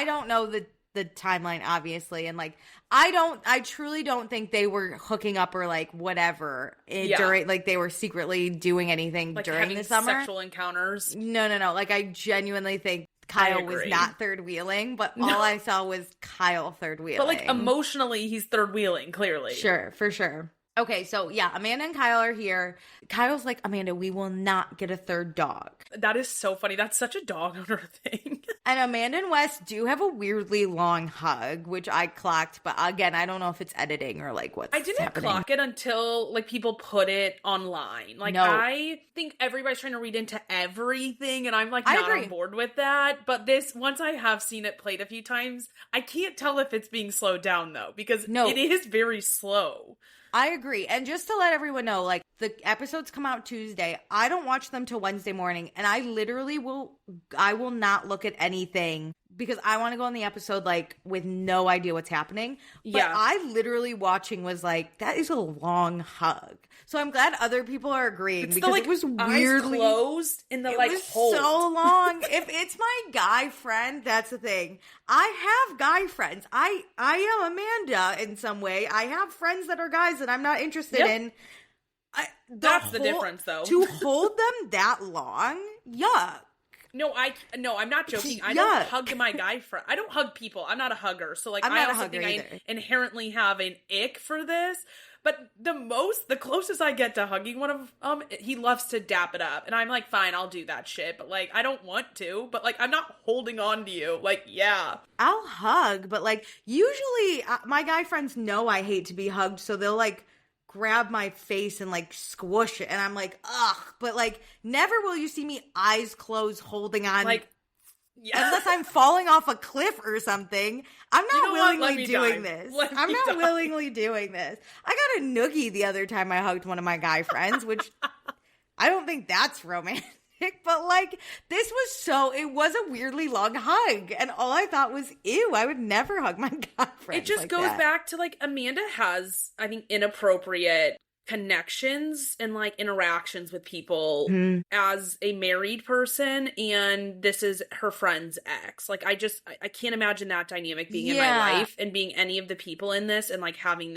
don't know the timeline, obviously. And, like, I truly don't think they were hooking up or, like, whatever during, like, they were secretly doing anything, like, during the summer. Sexual encounters. No. Like, I genuinely think Kyle was not third wheeling, but all I saw was Kyle third wheeling. But, like, emotionally, he's third wheeling, clearly. Sure, for sure. Okay, so yeah, Amanda and Kyle are here. Kyle's like, Amanda, we will not get a third dog. That is so funny. That's such a dog owner thing. And Amanda and Wes do have a weirdly long hug, which I clocked. But again, I don't know if it's editing or like what's happening. I didn't clock it until like people put it online. Like, I think everybody's trying to read into everything, and I'm like not on board with that. But this, once I have seen it played a few times, I can't tell if it's being slowed down though, because it is very slow. I agree. And just to let everyone know, like, the episodes come out Tuesday. I don't watch them till Wednesday morning. And I literally will not look at anything because I want to go on the episode, like, with no idea what's happening. But I literally watching was like, that is a long hug. So I'm glad other people are agreeing because it was weirdly eyes closed in the, like, hold. So long. If it's my guy friend, that's the thing. I have guy friends. I am Amanda in some way. I have friends that are guys that I'm not interested in. That's the difference, though. To hold them that long, yuck. No, I'm not joking. I don't hug my guy friend. I don't hug people. I'm not a hugger. So, like, I also think I inherently have an ick for this. But the closest I get to hugging one of he loves to dap it up. And I'm like, fine, I'll do that shit. But, like, I don't want to. But, like, I'm not holding on to you. Like, yeah. I'll hug. But, like, usually my guy friends know I hate to be hugged. So they'll, like, grab my face and like squish it. And I'm like, ugh. But like, never will you see me eyes closed holding on. Like, yeah. Unless I'm falling off a cliff or something. I'm not willingly doing this. I'm not willingly doing this. I got a noogie the other time I hugged one of my guy friends, which I don't think that's romantic. But like, it was a weirdly long hug. And all I thought was, ew, I would never hug my guy friends. It just goes back to like, Amanda has, I think, inappropriate connections and like interactions with people as a married person, and this is her friend's ex. Like, I can't imagine that dynamic being in my life and being any of the people in this, and like having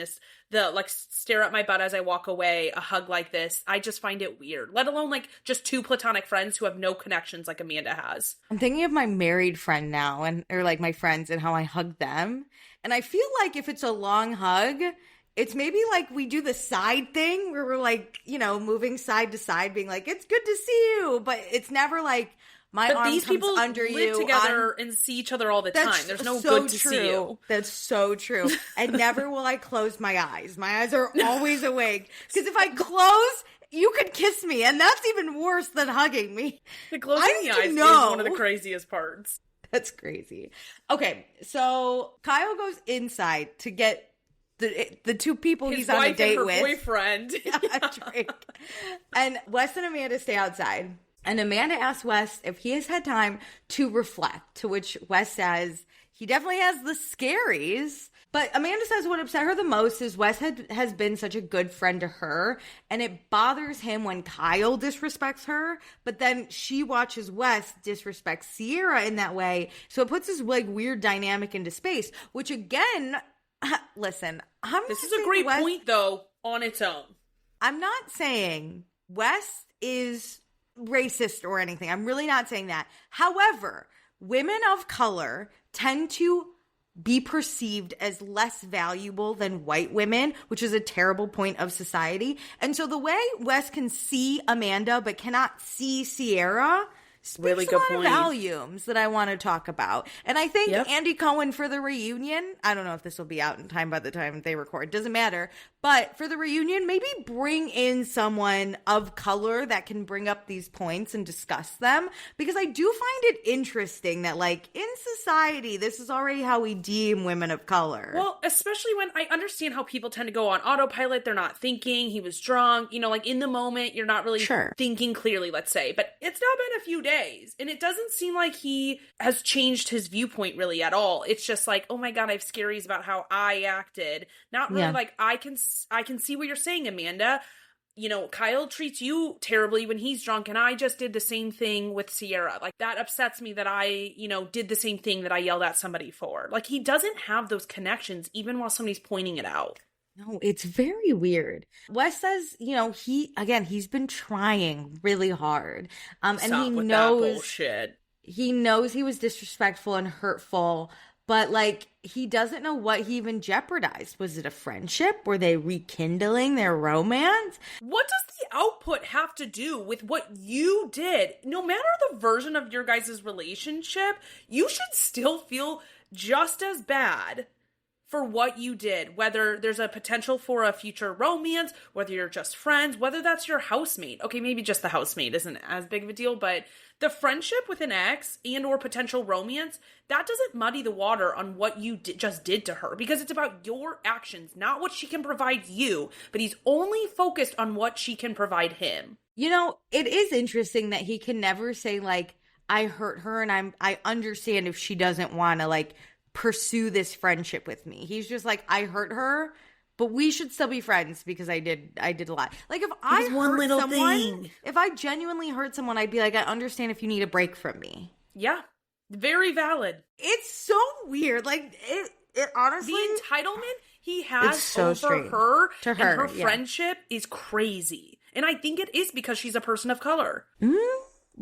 the like stare at my butt as I walk away, a hug like this. I just find it weird, let alone like just two platonic friends who have no connections like Amanda has. I'm thinking of my married friend now, or like my friends and how I hug them, and I feel like if it's a long hug, it's maybe like we do the side thing where we're like, you know, moving side to side, being like, it's good to see you. But it's never like my arm these comes people under live you. together and see each other all the time. There's no so good to true. see you. That's so true. And never will I close my eyes. My eyes are always awake. Because if I close, you could kiss me. And that's even worse than hugging me. The closing the eyes is one of the craziest parts. That's crazy. Okay, so Kyle goes inside to get the two people his he's on a date with. Boyfriend. Drink. And Wes and Amanda stay outside. And Amanda asks Wes if he has had time to reflect, to which Wes says he definitely has the scaries. But Amanda says what upset her the most is Wes has been such a good friend to her, and it bothers him when Kyle disrespects her, but then she watches Wes disrespect Ciara in that way. So it puts this like weird dynamic into space, which again... Listen, this is a great point, though, on its own. I'm not saying Wes is racist or anything. I'm really not saying that. However, women of color tend to be perceived as less valuable than white women, which is a terrible point of society. And so the way Wes can see Amanda but cannot see Ciara speaks really good point. Volumes that I want to talk about. And I think Andy Cohen for the reunion, I don't know if this will be out in time by the time they record, doesn't matter. But for the reunion, maybe bring in someone of color that can bring up these points and discuss them. Because I do find it interesting that, like, in society, this is already how we deem women of color. Well, especially when I understand how people tend to go on autopilot. They're not thinking. He was drunk. You know, like, in the moment, you're not really thinking clearly, let's say. But it's now been a few days. And it doesn't seem like he has changed his viewpoint really at all. It's just like, oh my God, I have scaries about how I acted. Not really like, I can see what you're saying, Amanda. You know, Kyle treats you terribly when he's drunk, and I just did the same thing with Ciara. Like, that upsets me that I, you know, did the same thing that I yelled at somebody for. Like, he doesn't have those connections, even while somebody's pointing it out. No, it's very weird. Wes says, you know, he's been trying really hard. And he knows that bullshit. He knows he was disrespectful and hurtful, but like, he doesn't know what he even jeopardized. Was it a friendship? Were they rekindling their romance? What does the output have to do with what you did? No matter the version of your guys' relationship, you should still feel just as bad for what you did, whether there's a potential for a future romance, whether you're just friends, whether that's your housemate. Okay, maybe just the housemate isn't as big of a deal, but the friendship with an ex and or potential romance, that doesn't muddy the water on what you just did to her, because it's about your actions, not what she can provide you, but he's only focused on what she can provide him. You know, it is interesting that he can never say, like, I hurt her and I understand if she doesn't want to, like, pursue this friendship with me. He's just like, I hurt her, but we should still be friends because I did a lot. Like, if I hurt someone, if I genuinely hurt someone, I'd be like, I understand if you need a break from me. Yeah, very valid. It's so weird. Like, it honestly, the entitlement he has over her and her friendship is crazy. And I think it is because she's a person of color.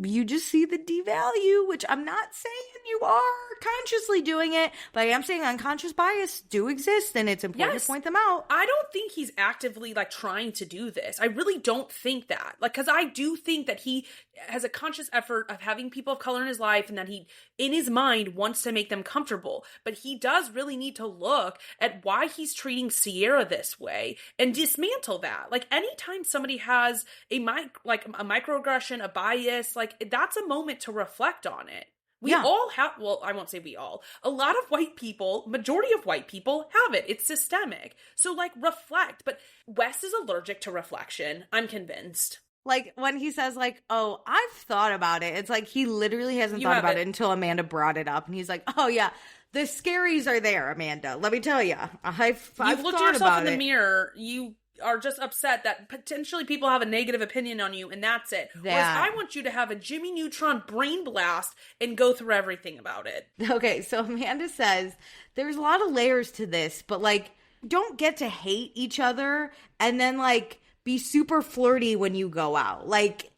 you just see the devalue, which I'm not saying you are consciously doing it, but I am saying unconscious bias do exist, and it's important to point them out. I don't think he's actively, like, trying to do this. I really don't think that. Like, because I do think that he has a conscious effort of having people of color in his life, and that he, in his mind, wants to make them comfortable. But he does really need to look at why he's treating Ciara this way and dismantle that. Like, anytime somebody has a microaggression, a bias, like, that's a moment to reflect on it. We all have, well, I won't say we all, a lot of white people, majority of white people have it. It's systemic. So, like, reflect. But Wes is allergic to reflection. I'm convinced. Like, when he says, like, oh, I've thought about it. It's like he literally hasn't thought about it until Amanda brought it up. And he's like, oh, yeah, the scaries are there, Amanda. Let me tell you. I've looked at yourself in the mirror. You are just upset that potentially people have a negative opinion on you, and that's it. Whereas I want you to have a Jimmy Neutron brain blast and go through everything about it. Okay, so Amanda says there's a lot of layers to this, but, like, don't get to hate each other and then, like, be super flirty when you go out. Like,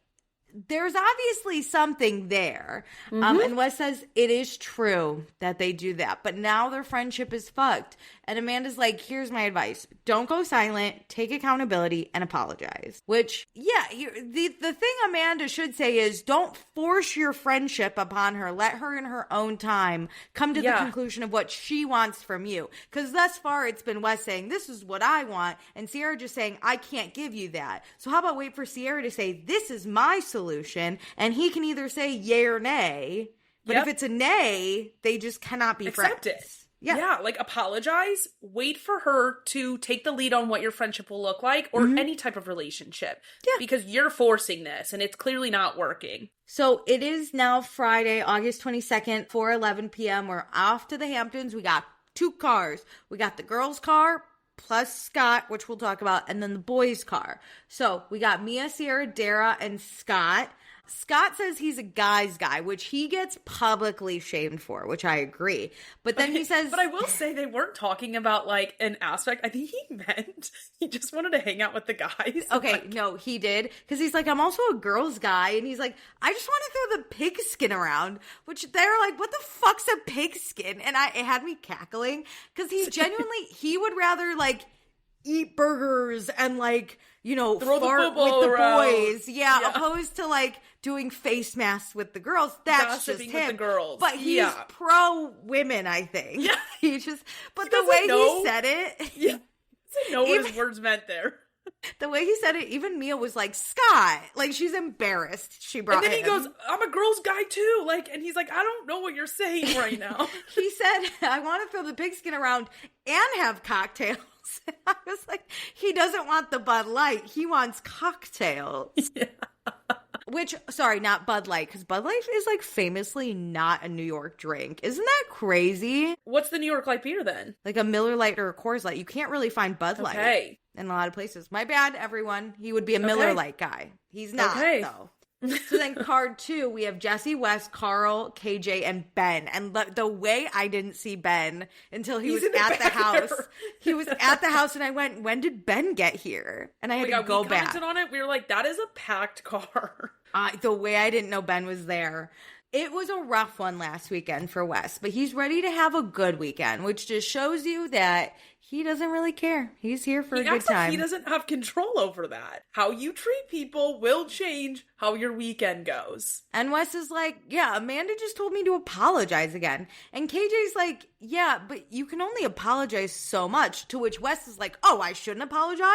there's obviously something there. And Wes says it is true that they do that, but now their friendship is fucked. And Amanda's like, here's my advice. Don't go silent, take accountability, and apologize. Which, the thing Amanda should say is don't force your friendship upon her. Let her in her own time come to the conclusion of what she wants from you. Because thus far, it's been Wes saying, this is what I want, and Ciara just saying, I can't give you that. So how about wait for Ciara to say, this is my solution, and he can either say yay or nay. But if it's a nay, they just cannot be friends. Accept it. Yeah, like, apologize, wait for her to take the lead on what your friendship will look like, or any type of relationship. Yeah. Because you're forcing this, and it's clearly not working. So it is now Friday, August 22nd, 4:11 p.m. We're off to the Hamptons. We got 2 cars. We got the girls' car, plus Scott, which we'll talk about, and then the boys' car. So we got Mia, Ciara, Dara, and Scott. Scott says he's a guy's guy, which he gets publicly shamed for, which I agree. But then he says... But I will say they weren't talking about, like, an aspect. I think he meant he just wanted to hang out with the guys. Okay, like... no, he did. Because he's like, I'm also a girl's guy. And he's like, I just want to throw the pigskin around. Which they're like, what the fuck's a pigskin? And it had me cackling. Because he's genuinely... he would rather, like, eat burgers and, like... you know, throw fart the with the around. boys. Yeah, opposed to, like, doing face masks with the girls. That's gossiping just him. With the girls. But he's pro-women, I think. Yeah. He just... But the way he said it... Yeah. He doesn't know what his words meant there. The way he said it, even Mia was like, Scott. Like, she's embarrassed she brought him. And then he goes, I'm a girl's guy too. Like, and he's like, I don't know what you're saying right now. He said, I want to throw the pigskin around and have cocktails. I was like, he doesn't want the Bud Light. He wants cocktails. Yeah. Which, sorry, not Bud Light, because Bud Light is, like, famously not a New York drink. Isn't that crazy? What's the New York Light beer then? Like a Miller Light or a Coors Light. You can't really find Bud Light in a lot of places. My bad, everyone. He would be a Miller Light guy. He's not, though. So then card 2, we have Jesse, Wes, Carl, KJ, and Ben. And the way I didn't see Ben until he was at the house. He was at the house and I went, when did Ben get here? And I had to go back. We commented on it. We were like, that is a packed car. The way I didn't know Ben was there. It was a rough one last weekend for Wes, but he's ready to have a good weekend, which just shows you that he doesn't really care. He's here for a good time. Like he doesn't have control over that. How you treat people will change how your weekend goes. And Wes is like, yeah, Amanda just told me to apologize again. And KJ's like, yeah, but you can only apologize so much. To which Wes is like, oh, I shouldn't apologize?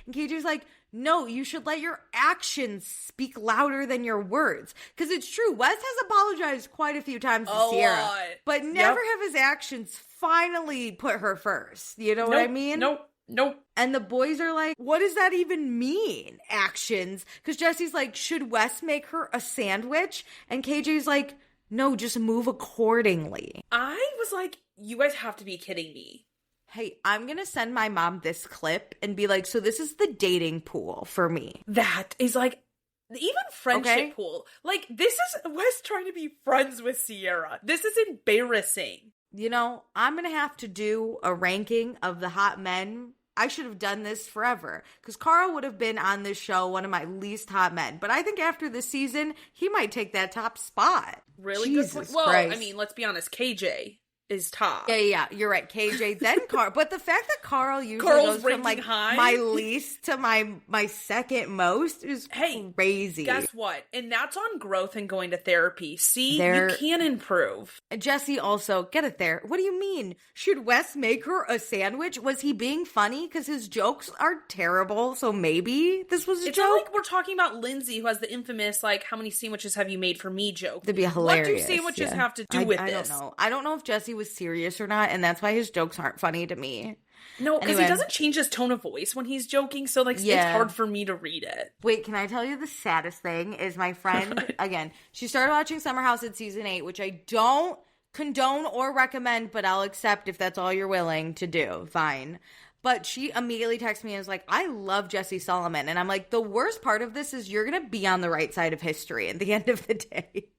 And KJ's like, no, you should let your actions speak louder than your words. Because it's true, Wes has apologized quite a few times to Ciara, but never have his actions finally put her first. You know what I mean? Nope. And the boys are like, what does that even mean, actions? Because Jesse's like, should Wes make her a sandwich? And KJ's like, no, just move accordingly. I was like, you guys have to be kidding me. Hey, I'm going to send my mom this clip and be like, so this is the dating pool for me. That is like, even friendship pool. Like, this is Wes trying to be friends with Ciara. This is embarrassing. You know, I'm going to have to do a ranking of the hot men I should have done this forever. Because Carl would have been on this show one of my least hot men. But I think after this season, he might take that top spot. Really Jesus good point. Well, Christ. I mean, let's be honest, KJ is top. Yeah, you're right. KJ, then Carl. But the fact that Carl usually Carl's goes from like high. my least to my second most is crazy. Guess what? And that's on growth and going to therapy. See, you can improve. Jesse also, get it there. What do you mean? Should Wes make her a sandwich? Was he being funny? Because his jokes are terrible, so maybe this was a it's joke? Not like we're talking about Lindsay, who has the infamous, like, how many sandwiches have you made for me joke. That'd be hilarious. What do sandwiches have to do with this? I don't know. I don't know if Jesse was serious or not, and that's why his jokes aren't funny to me. No, because he doesn't change his tone of voice when he's joking, so like it's hard for me to read it. Wait, can I tell you the saddest thing is my friend, again, she started watching Summer House at season 8, which I don't condone or recommend, but I'll accept if that's all you're willing to do. Fine. But she immediately texted me and was like, I love Jesse Solomon. And I'm like, the worst part of this is you're going to be on the right side of history at the end of the day.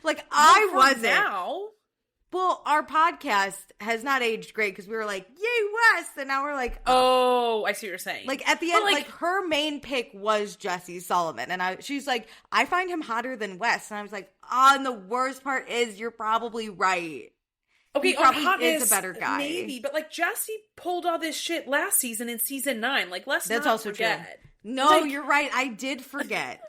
Like, I wasn't. Now. Well, our podcast has not aged great because we were like, yay, West. And now we're like, oh, I see what you're saying. Like, at the end, like her main pick was Jesse Solomon. And she's like, I find him hotter than West. And I was like, and the worst part is you're probably right. Okay, he probably hotness, is a better guy. Maybe, but like Jesse pulled all this shit last season in season 9. Like, let's That's not also forget. True. No, you're right. I did forget.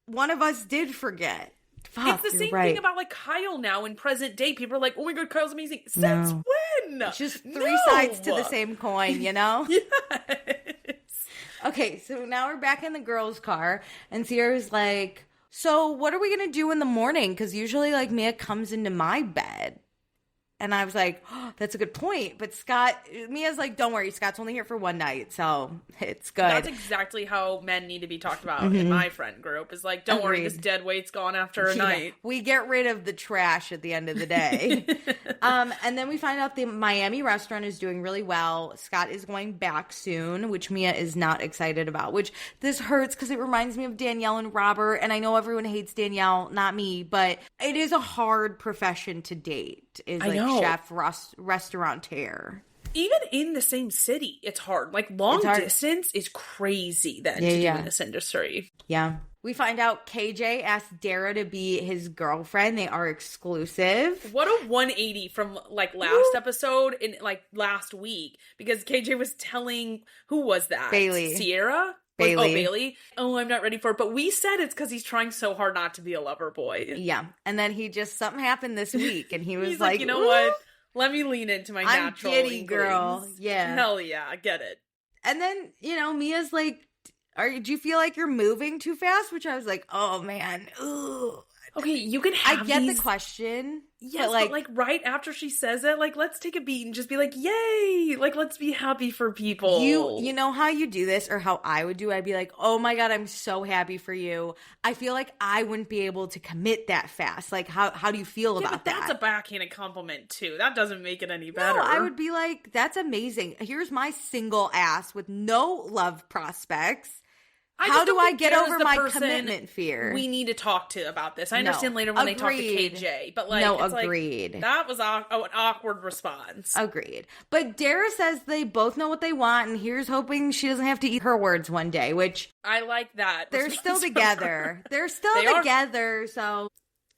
One of us did forget. Fuck, it's the same thing about like Kyle now in present day. People are like, oh my god, Kyle's amazing. Since when? It's just three sides to the same coin, you know? Yes. Okay, so now we're back in the girls' car, and Ciara's like, so what are we going to do in the morning? Because usually, like, Mia comes into my bed. And I was like, oh, that's a good point. But Mia's like, don't worry, Scott's only here for one night, so it's good. That's exactly how men need to be talked about in my friend group. Is like, don't worry, this dead weight's gone after a night. We get rid of the trash at the end of the day. And then we find out the Miami restaurant is doing really well. Scott is going back soon, which Mia is not excited about. Which this hurts because it reminds me of Danielle and Robert. And I know everyone hates Danielle, not me, but it is a hard profession to date. Is like chef, restaurateur. Even in the same city, it's hard. Like, long distance is crazy then to do in this industry. Yeah. We find out KJ asked Dara to be his girlfriend. They are exclusive. What a 180 from, like, last episode in, like, last week. Because KJ was telling, who was that? Bailey. Ciara? Bailey. Oh, Bailey. Oh, I'm not ready for it. But we said it's because he's trying so hard not to be a lover boy. Yeah. And then something happened this week, and he was he's like, you know what? Let me lean into my natural giddy girl. Yeah. Hell yeah, I get it. And then, Mia's like, do you feel like you're moving too fast? Which I was like, oh man. Ugh. Okay, you can have I get the question. Yes, but like right after she says it, like, let's take a beat and just be like, yay! Like, let's be happy for people. You know how you do this, or how I would do it? I'd be like, oh my god, I'm so happy for you. I feel like I wouldn't be able to commit that fast. Like, how do you feel about that? That's a backhanded compliment, too. That doesn't make it any better. No, I would be like, that's amazing. Here's my single ass with no love prospects. How do I get over my commitment fear? We need to talk to about this. I understand later when they talk to KJ, but like, no, it's agreed. Like, that was an awkward response. Agreed. But Dara says they both know what they want, and here's hoping she doesn't have to eat her words one day. Which I like that. They're still together. They're still together. So.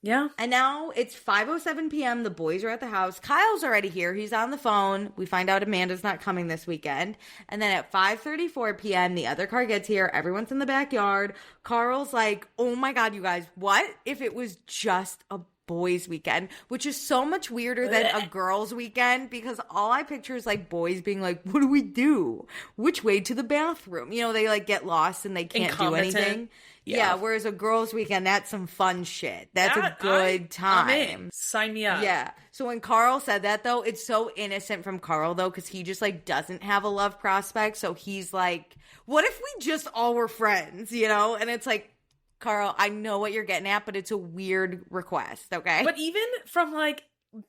Yeah. And now it's 5:07 p.m. The boys are at the house. Kyle's already here. He's on the phone. We find out Amanda's not coming this weekend. And then at 5:34 p.m., the other car gets here. Everyone's in the backyard. Carl's like, oh my God, you guys, what if it was just a boys' weekend? Which is so much weirder than a girls' weekend, because all I picture is like boys being like, what do we do? Which way to the bathroom? They like get lost and they can't do anything. Yeah, whereas a girls' weekend, that's some fun shit. That's a good time. Sign me up. Yeah. So when Carl said that, though, it's so innocent from Carl, though, because he just, like, doesn't have a love prospect. So he's like, what if we just all were friends, And it's like, Carl, I know what you're getting at, but it's a weird request, okay? But even from, like,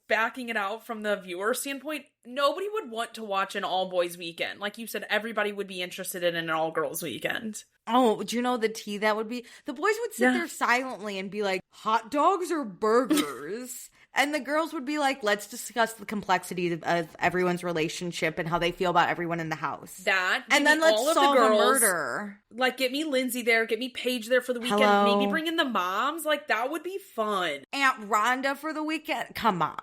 backing it out from the viewer standpoint, nobody would want to watch an all-boys weekend. Like you said, everybody would be interested in an all-girls weekend. Oh, do you know the tea that would be? The boys would sit there silently and be like, hot dogs or burgers? And the girls would be like, let's discuss the complexity of everyone's relationship and how they feel about everyone in the house. And then let's solve a murder. Like, get me Lindsay there, get me Paige there for the weekend. Hello. Maybe bring in the moms. Like, that would be fun. Aunt Rhonda for the weekend? Come on.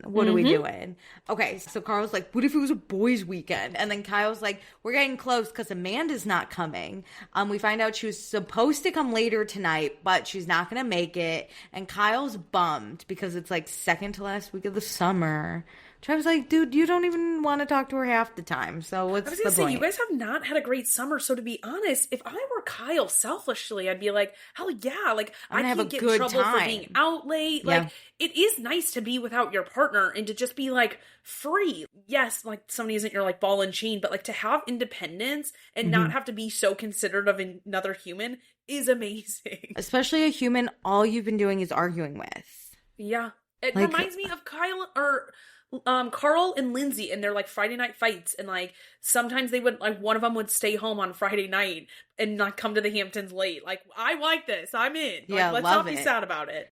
What are we doing? Okay, so Carl's like, what if it was a boys' weekend? And then Kyle's like, we're getting close because Amanda's not coming. We find out she was supposed to come later tonight, but she's not going to make it. And Kyle's bummed because it's like second to last week of the summer. Trevor's like, dude, you don't even want to talk to her half the time. So what's the point? I was going to say, you guys have not had a great summer. So to be honest, if I were Kyle selfishly, I'd be like, hell yeah. Like, I can't get in trouble for being out late. Yeah. Like, it is nice to be without your partner and to just be like free. Yes, like somebody isn't your like ball and chain, but like to have independence and not have to be so considerate of another human is amazing. Especially a human all you've been doing is arguing with. Yeah. It reminds me of Kyle or Carl and Lindsay and their like Friday night fights, and like sometimes they would like one of them would stay home on Friday night and not come to the Hamptons late. Like, I like this. I'm in. Yeah, like, let's not be sad about it.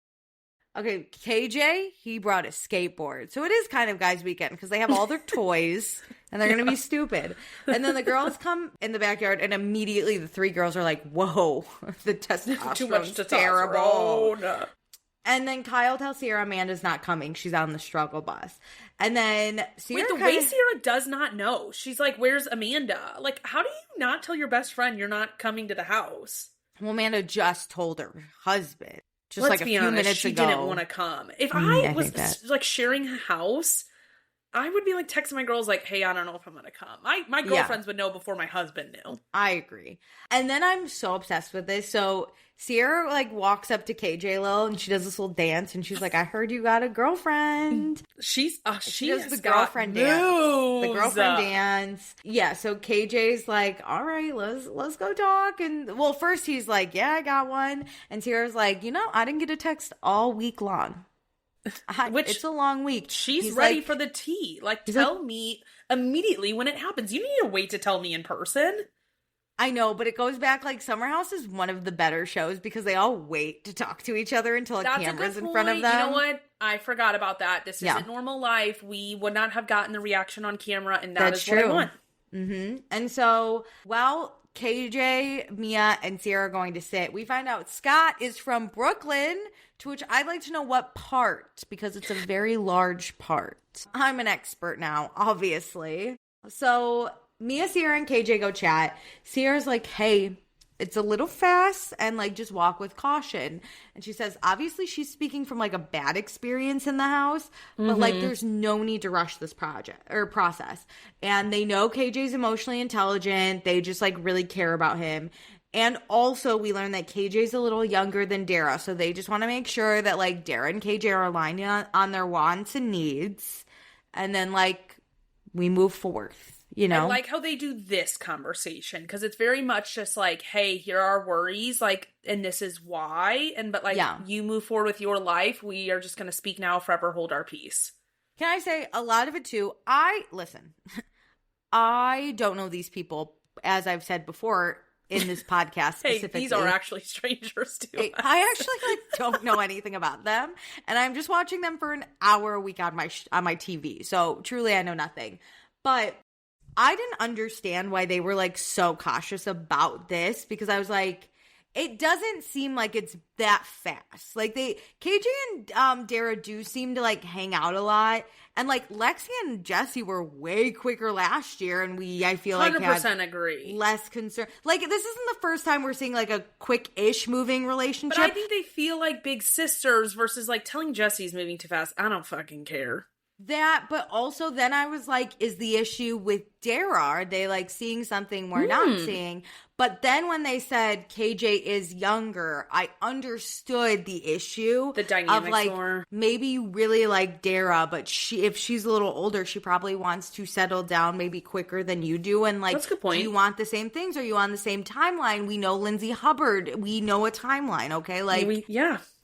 Okay, KJ, he brought a skateboard. So it is kind of guys' weekend because they have all their toys and they're going to be stupid. And then the girls come in the backyard and immediately the three girls are like, whoa, the testosterone's too much terrible. Testosterone. And then Kyle tells Ciara Amanda's not coming. She's on the struggle bus. And then Ciara way Ciara does not know. She's like, where's Amanda? Like, how do you not tell your best friend you're not coming to the house? Well, Amanda just told her husband. Just Let's like a be few honest, minutes she ago. didn't want to come. If I was like sharing a house, I would be like texting my girls like, hey, I don't know if I'm going to come. My girlfriends would know before my husband knew. I agree. And then I'm so obsessed with this. So Ciara like walks up to KJ Lil and she does this little dance and she's like, I heard you got a girlfriend. She does the girlfriend dance. The girlfriend dance. Yeah, so KJ's like, all right, let's go talk. And well, first he's like, yeah, I got one. And Ciara's like, I didn't get a text all week long. It's a long week. She's ready for the tea. Like, tell me immediately when it happens. You need to wait to tell me in person. I know, but it goes back, like, Summer House is one of the better shows because they all wait to talk to each other until a camera's in front of them. You know what? I forgot about that. This isn't normal life. We would not have gotten the reaction on camera, and that's true. What I want. Mm-hmm. And so, while KJ, Mia, and Ciara are going to sit, we find out Scott is from Brooklyn, to which I'd like to know what part, because it's a very large part. I'm an expert now, obviously. So Mia, Ciara, and KJ go chat. Ciara's like, hey, it's a little fast and like just walk with caution. And she says, obviously she's speaking from like a bad experience in the house, but like there's no need to rush this process. And they know KJ's emotionally intelligent. They just like really care about him. And also we learned that KJ's a little younger than Dara. So they just want to make sure that like Dara and KJ are aligned on their wants and needs. And then like we move forth. I like how they do this conversation because it's very much just like, hey, here are our worries, like, and this is why. But you move forward with your life. We are just going to speak now, forever hold our peace. Can I say a lot of it too? Listen, I don't know these people, as I've said before in this podcast specifically. These are actually strangers to us. I actually don't know anything about them. And I'm just watching them for an hour a week on my TV. So truly I know nothing. But I didn't understand why they were like so cautious about this because I was like, it doesn't seem like it's that fast. Like KJ and Dara do seem to like hang out a lot. And like Lexi and Jesse were way quicker last year and I feel like 100% agree. Less concern. Like this isn't the first time we're seeing like a quick-ish moving relationship. But I think they feel like big sisters versus like telling Jesse's moving too fast. I don't fucking care. That, but also then I was like, is the issue with Dara? Are they like seeing something we're not seeing? But then when they said KJ is younger, I understood the issue. The dynamics of like, more. Maybe you really like Dara, but if she's a little older, she probably wants to settle down maybe quicker than you do. And like, that's a good point. Do you want the same things? Are you on the same timeline? We know Lindsay Hubbard. We know a timeline, okay? Like,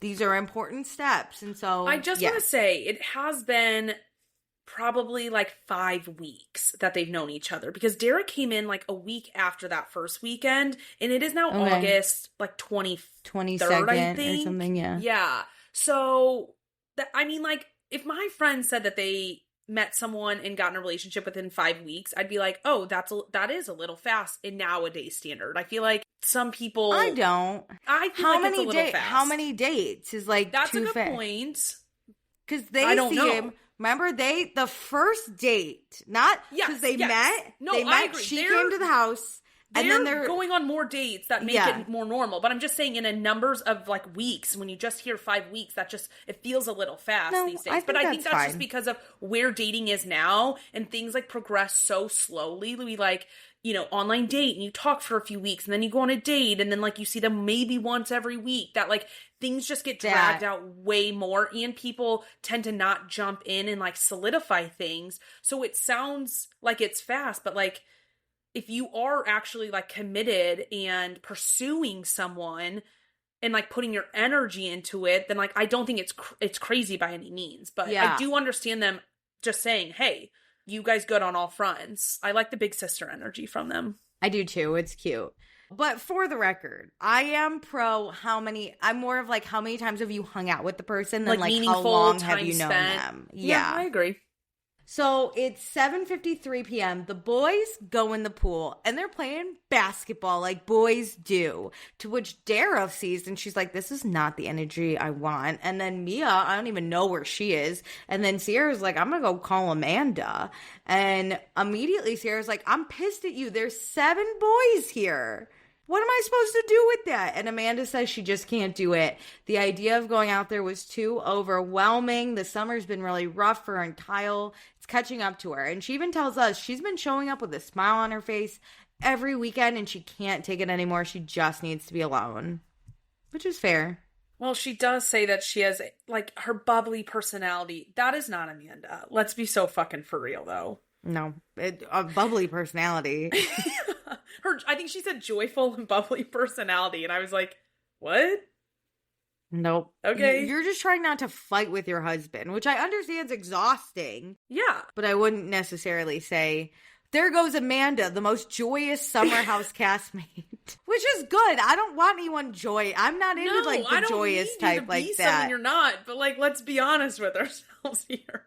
these are important steps. And so I just want to say it has been probably like 5 weeks that they've known each other because Dara came in like a week after that first weekend and it is now August like 22nd, I think. or something. So I mean, like if my friend said that they met someone and got in a relationship within 5 weeks, I'd be like, oh, that is a little fast in nowadays standard. I feel like some people... I don't. I feel like it's a little fast. How many dates is like That's too a good fast? Point. Because they see him. Remember, the first date, not because they met. No, they met. I agree. She came to the house. And then they're going on more dates that make it more normal. But I'm just saying in a numbers of like weeks, when you just hear 5 weeks, it feels a little fast these days. But I think that's just because of where dating is now, and things like progress so slowly. We like, online date, and you talk for a few weeks, and then you go on a date, and then like you see them maybe once every week. That like things just get dragged out way more, and people tend to not jump in and like solidify things. So it sounds like it's fast, but like, if you are actually like committed and pursuing someone and like putting your energy into it, then like I don't think it's crazy by any means. But I do understand them just saying, hey, you guys good on all fronts. I like the big sister energy from them. I do too. It's cute. But for the record, I am pro I'm more of like how many times have you hung out with the person than like how long have you known them. Yeah, I agree. So it's 7:53 p.m. The boys go in the pool and they're playing basketball like boys do. To which Dara sees and she's like, this is not the energy I want. And then Mia, I don't even know where she is. And then Ciara's like, I'm going to go call Amanda. And immediately Ciara's like, I'm pissed at you. There's 7 boys here. What am I supposed to do with that? And Amanda says she just can't do it. The idea of going out there was too overwhelming. The summer's been really rough for her and Kyle. It's catching up to her. And she even tells us she's been showing up with a smile on her face every weekend and she can't take it anymore. She just needs to be alone. Which is fair. Well, she does say that she has, like, her bubbly personality. That is not Amanda. Let's be so fucking for real, though. No, a bubbly personality. I think she said joyful and bubbly personality, and I was like, what? Nope. Okay. You're just trying not to fight with your husband, which I understand is exhausting. Yeah. But I wouldn't necessarily say, there goes Amanda, the most joyous Summer House castmate. Which is good. I don't want anyone joy. I'm not into like the joyous type like that. You're not, but like, let's be honest with ourselves here.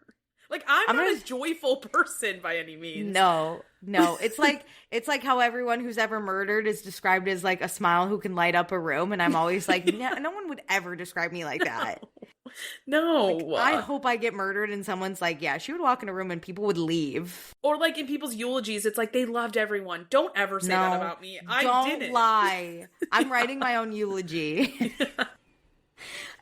Like, I'm not a joyful person by any means. No. It's like how everyone who's ever murdered is described as like a smile who can light up a room. And I'm always like, no one would ever describe me like that. No. Like, I hope I get murdered and someone's like, yeah, she would walk in a room and people would leave. Or like in people's eulogies, it's like they loved everyone. Don't ever say that about me. I didn't. Don't lie. I'm writing my own eulogy.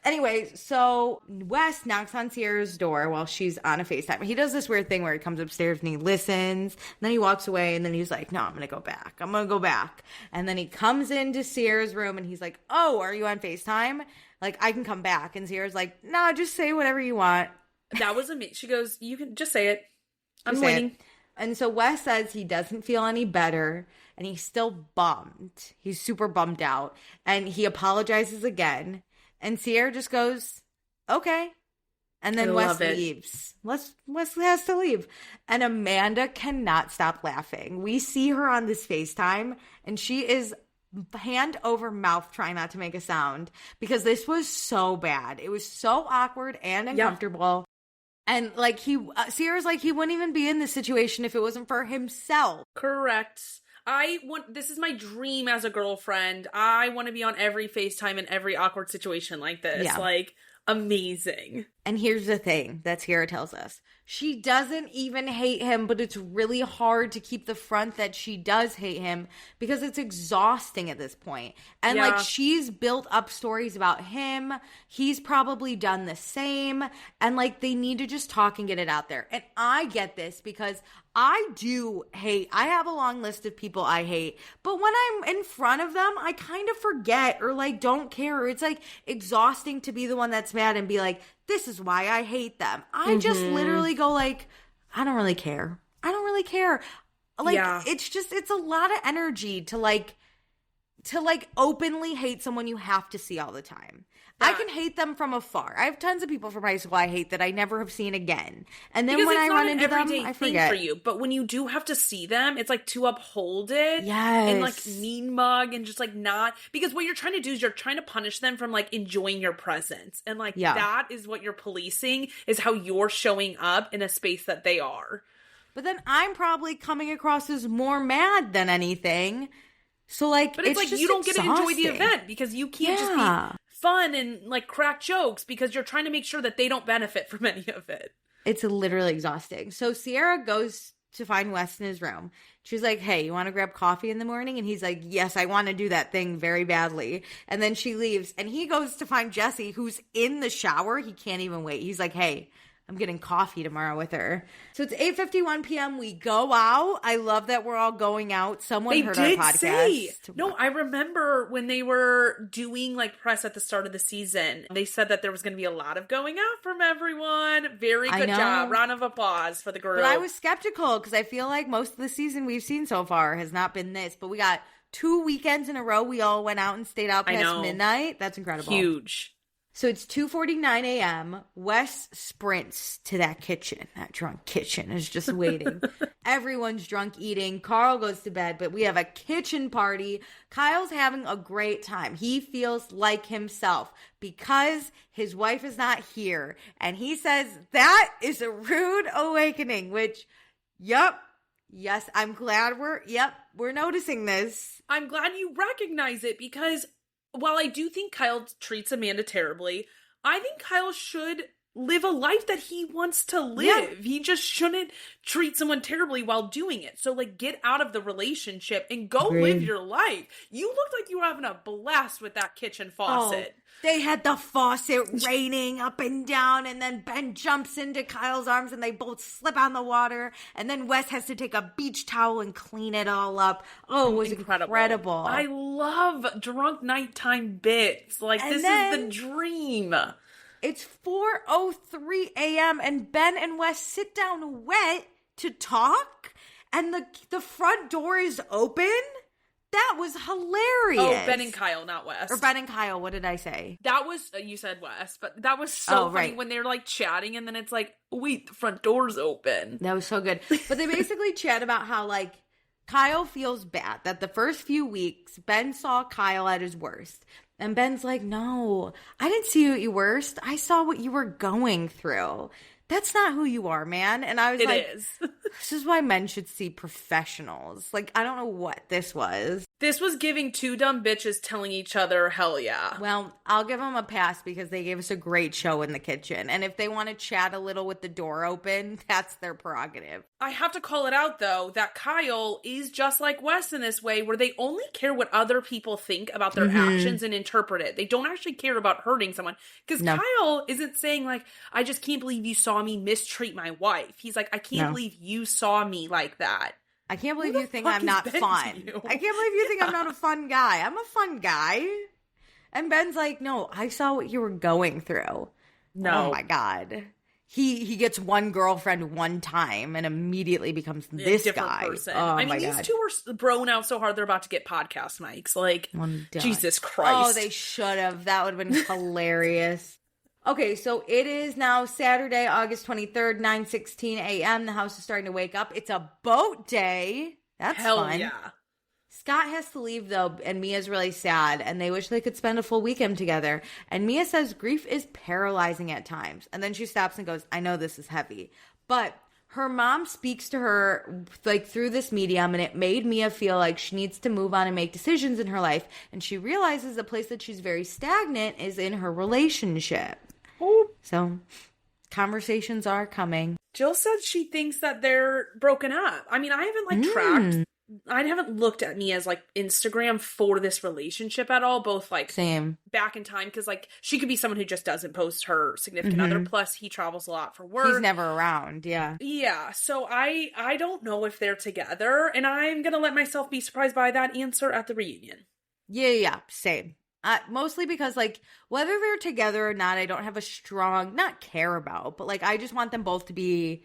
Anyway, so Wes knocks on Ciara's door while she's on a FaceTime. He does this weird thing where he comes upstairs and he listens, and then he walks away, and then he's like, no, I'm going to go back. And then he comes into Ciara's room, and he's like, oh, are you on FaceTime? Like, I can come back. And Ciara's like, no, just say whatever you want. That was amazing. She goes, you can just say it. I'm waiting. And so Wes says he doesn't feel any better, and he's still bummed. He's super bummed out, and he apologizes again. And Ciara just goes, okay. And then Wes leaves. Wes has to leave. And Amanda cannot stop laughing. We see her on this FaceTime, and she is hand over mouth trying not to make a sound because this was so bad. It was so awkward and uncomfortable. Yeah. And like Ciara's like, he wouldn't even be in this situation if it wasn't for himself. Correct. This is my dream as a girlfriend. I want to be on every FaceTime in every awkward situation like this. Yeah. Like, amazing. And here's the thing that Ciara tells us. She doesn't even hate him, but it's really hard to keep the front that she does hate him because it's exhausting at this point. And like, she's built up stories about him. He's probably done the same. And like, they need to just talk and get it out there. And I get this because I have a long list of people I hate, but when I'm in front of them, I kind of forget or like don't care. Or it's like exhausting to be the one that's mad and be like, this is why I hate them. I just literally go like, I don't really care. Like, it's a lot of energy to like to like openly hate someone you have to see all the time. I can hate them from afar. I have tons of people from high school I hate that I never have seen again. And then when I run into them, I forget. For you. But when you do have to see them, it's like to uphold it. Yes. And like mean mug and just like not. Because what you're trying to do is you're trying to punish them from like enjoying your presence. And like that is what you're policing, is how you're showing up in a space that they are. But then I'm probably coming across as more mad than anything. So like, but it's like you don't get to enjoy the event because you can't just be fun and like crack jokes because you're trying to make sure that they don't benefit from any of it. It's literally exhausting. So Ciara goes to find Wes in his room. She's like, hey, you want to grab coffee in the morning? And he's like, yes, I want to do that thing very badly. And then she leaves and he goes to find Jesse, who's in the shower. He can't even wait. He's like, hey, I'm getting coffee tomorrow with her. So it's 8:51 p.m. We go out. I love that we're all going out. Someone heard our podcast. No, I remember when they were doing like press at the start of the season, they said that there was going to be a lot of going out from everyone. Very good job. Round of applause for the group. But I was skeptical because I feel like most of the season we've seen so far has not been this. But we got 2 weekends in a row. We all went out and stayed out past midnight. That's incredible. Huge. So it's 2:49 a.m. Wes sprints to that kitchen. That drunk kitchen is just waiting. Everyone's drunk eating. Carl goes to bed, but we have a kitchen party. Kyle's having a great time. He feels like himself because his wife is not here. And he says that is a rude awakening, which, yes, I'm glad we're noticing this. I'm glad you recognize it because while I do think Kyle treats Amanda terribly, I think Kyle should live a life that he wants to live. Yeah. He just shouldn't treat someone terribly while doing it. So, like, get out of the relationship and go live your life. You looked like you were having a blast with that kitchen faucet. Oh, they had the faucet raining up and down, and then Ben jumps into Kyle's arms, and they both slip on the water, and then Wes has to take a beach towel and clean it all up. Oh, it was incredible. I love drunk nighttime bits. Like, and this is the dream. It's 4:03 a.m. and Ben and Wes sit down wet to talk, and the front door is open. That was hilarious. Oh, Ben and Kyle, not Wes. Or Ben and Kyle, what did I say? That was, you said Wes, but that was so funny when they're like chatting and then it's like, wait, the front door's open. That was so good. But they basically chat about how like Kyle feels bad that the first few weeks Ben saw Kyle at his worst. And Ben's like, no, I didn't see you at your worst. I saw what you were going through. That's not who you are, man. And I was this is why men should see professionals. Like, I don't know what this was. This was giving two dumb bitches telling each other, hell yeah. Well, I'll give them a pass because they gave us a great show in the kitchen. And if they want to chat a little with the door open, that's their prerogative. I have to call it out, though, that Kyle is just like Wes in this way, where they only care what other people think about their actions and interpret it. They don't actually care about hurting someone. Because Kyle isn't saying, like, I just can't believe you saw me mistreat my wife. He's like, I can't believe you saw me like that. I can't believe you think I'm not fun. I can't believe you think I'm not a fun guy. I'm a fun guy. And Ben's like, no, I saw what you were going through. No. Oh my God. He gets one girlfriend one time and immediately becomes this different guy. Person. Oh, I mean, these two are broing out so hard they're about to get podcast mics. Like, Jesus Christ. Oh, they should have. That would have been hilarious. Okay, so it is now Saturday, August 23rd, 9:16 a.m. The house is starting to wake up. It's a boat day. That's fun. Hell yeah. Scott has to leave, though, and Mia's really sad, and they wish they could spend a full weekend together. And Mia says grief is paralyzing at times. And then she stops and goes, I know this is heavy. But her mom speaks to her, like, through this medium, and it made Mia feel like she needs to move on and make decisions in her life. And she realizes the place that she's very stagnant is in her relationship. Oh. So, conversations are coming. Jill said she thinks that they're broken up. I mean, I haven't, tracked. I haven't looked at Mia's, Instagram for this relationship at all. Both, Same. Back in time. Because, she could be someone who just doesn't post her significant other. Plus, he travels a lot for work. He's never around, yeah. Yeah. So, I don't know if they're together. And I'm going to let myself be surprised by that answer at the reunion. Yeah. Same. Mostly because, whether they're together or not, I don't have a strong, not care about, but, I just want them both to be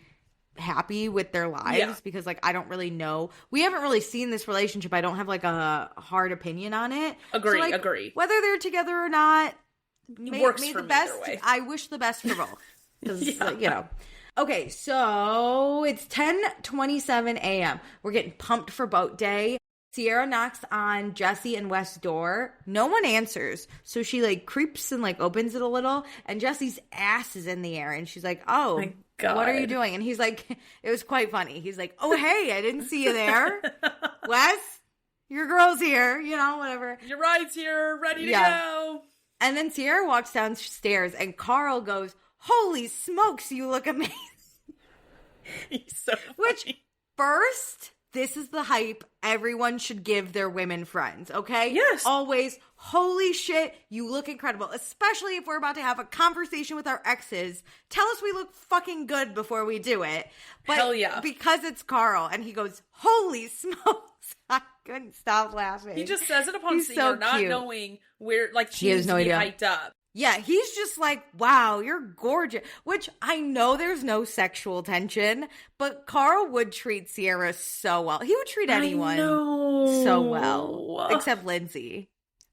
happy with their lives because like I don't really know. We haven't really seen this relationship. I don't have like a hard opinion on it. Agree. Whether they're together or not, works may for the me best. either way. I wish the best for both. Because Okay, so it's 10:27 a.m. We're getting pumped for boat day. Ciara knocks on Jesse and Wes's door. No one answers. So she like creeps and like opens it a little, and Jesse's ass is in the air, and she's like, "Oh, my God. What are you doing?" And he's like, it was quite funny. He's like, "Oh, hey, I didn't see you there. Wes, your girl's here, whatever. Your ride's here, ready to go." And then Ciara walks downstairs, and Carl goes, "Holy smokes, you look amazing." He's so funny. Which, first, this is the hype everyone should give their women friends, okay? Yes. Always, holy shit, you look incredible. Especially if we're about to have a conversation with our exes. Tell us we look fucking good before we do it. But hell yeah. Because it's Carl, and he goes, "Holy smokes." I couldn't stop laughing. He just says it upon seeing her, not knowing where, like, she has no idea. Hyped up. Yeah, he's just like, "Wow, you're gorgeous." Which I know there's no sexual tension, but Carl would treat Ciara so well. He would treat anyone so well, except Lindsay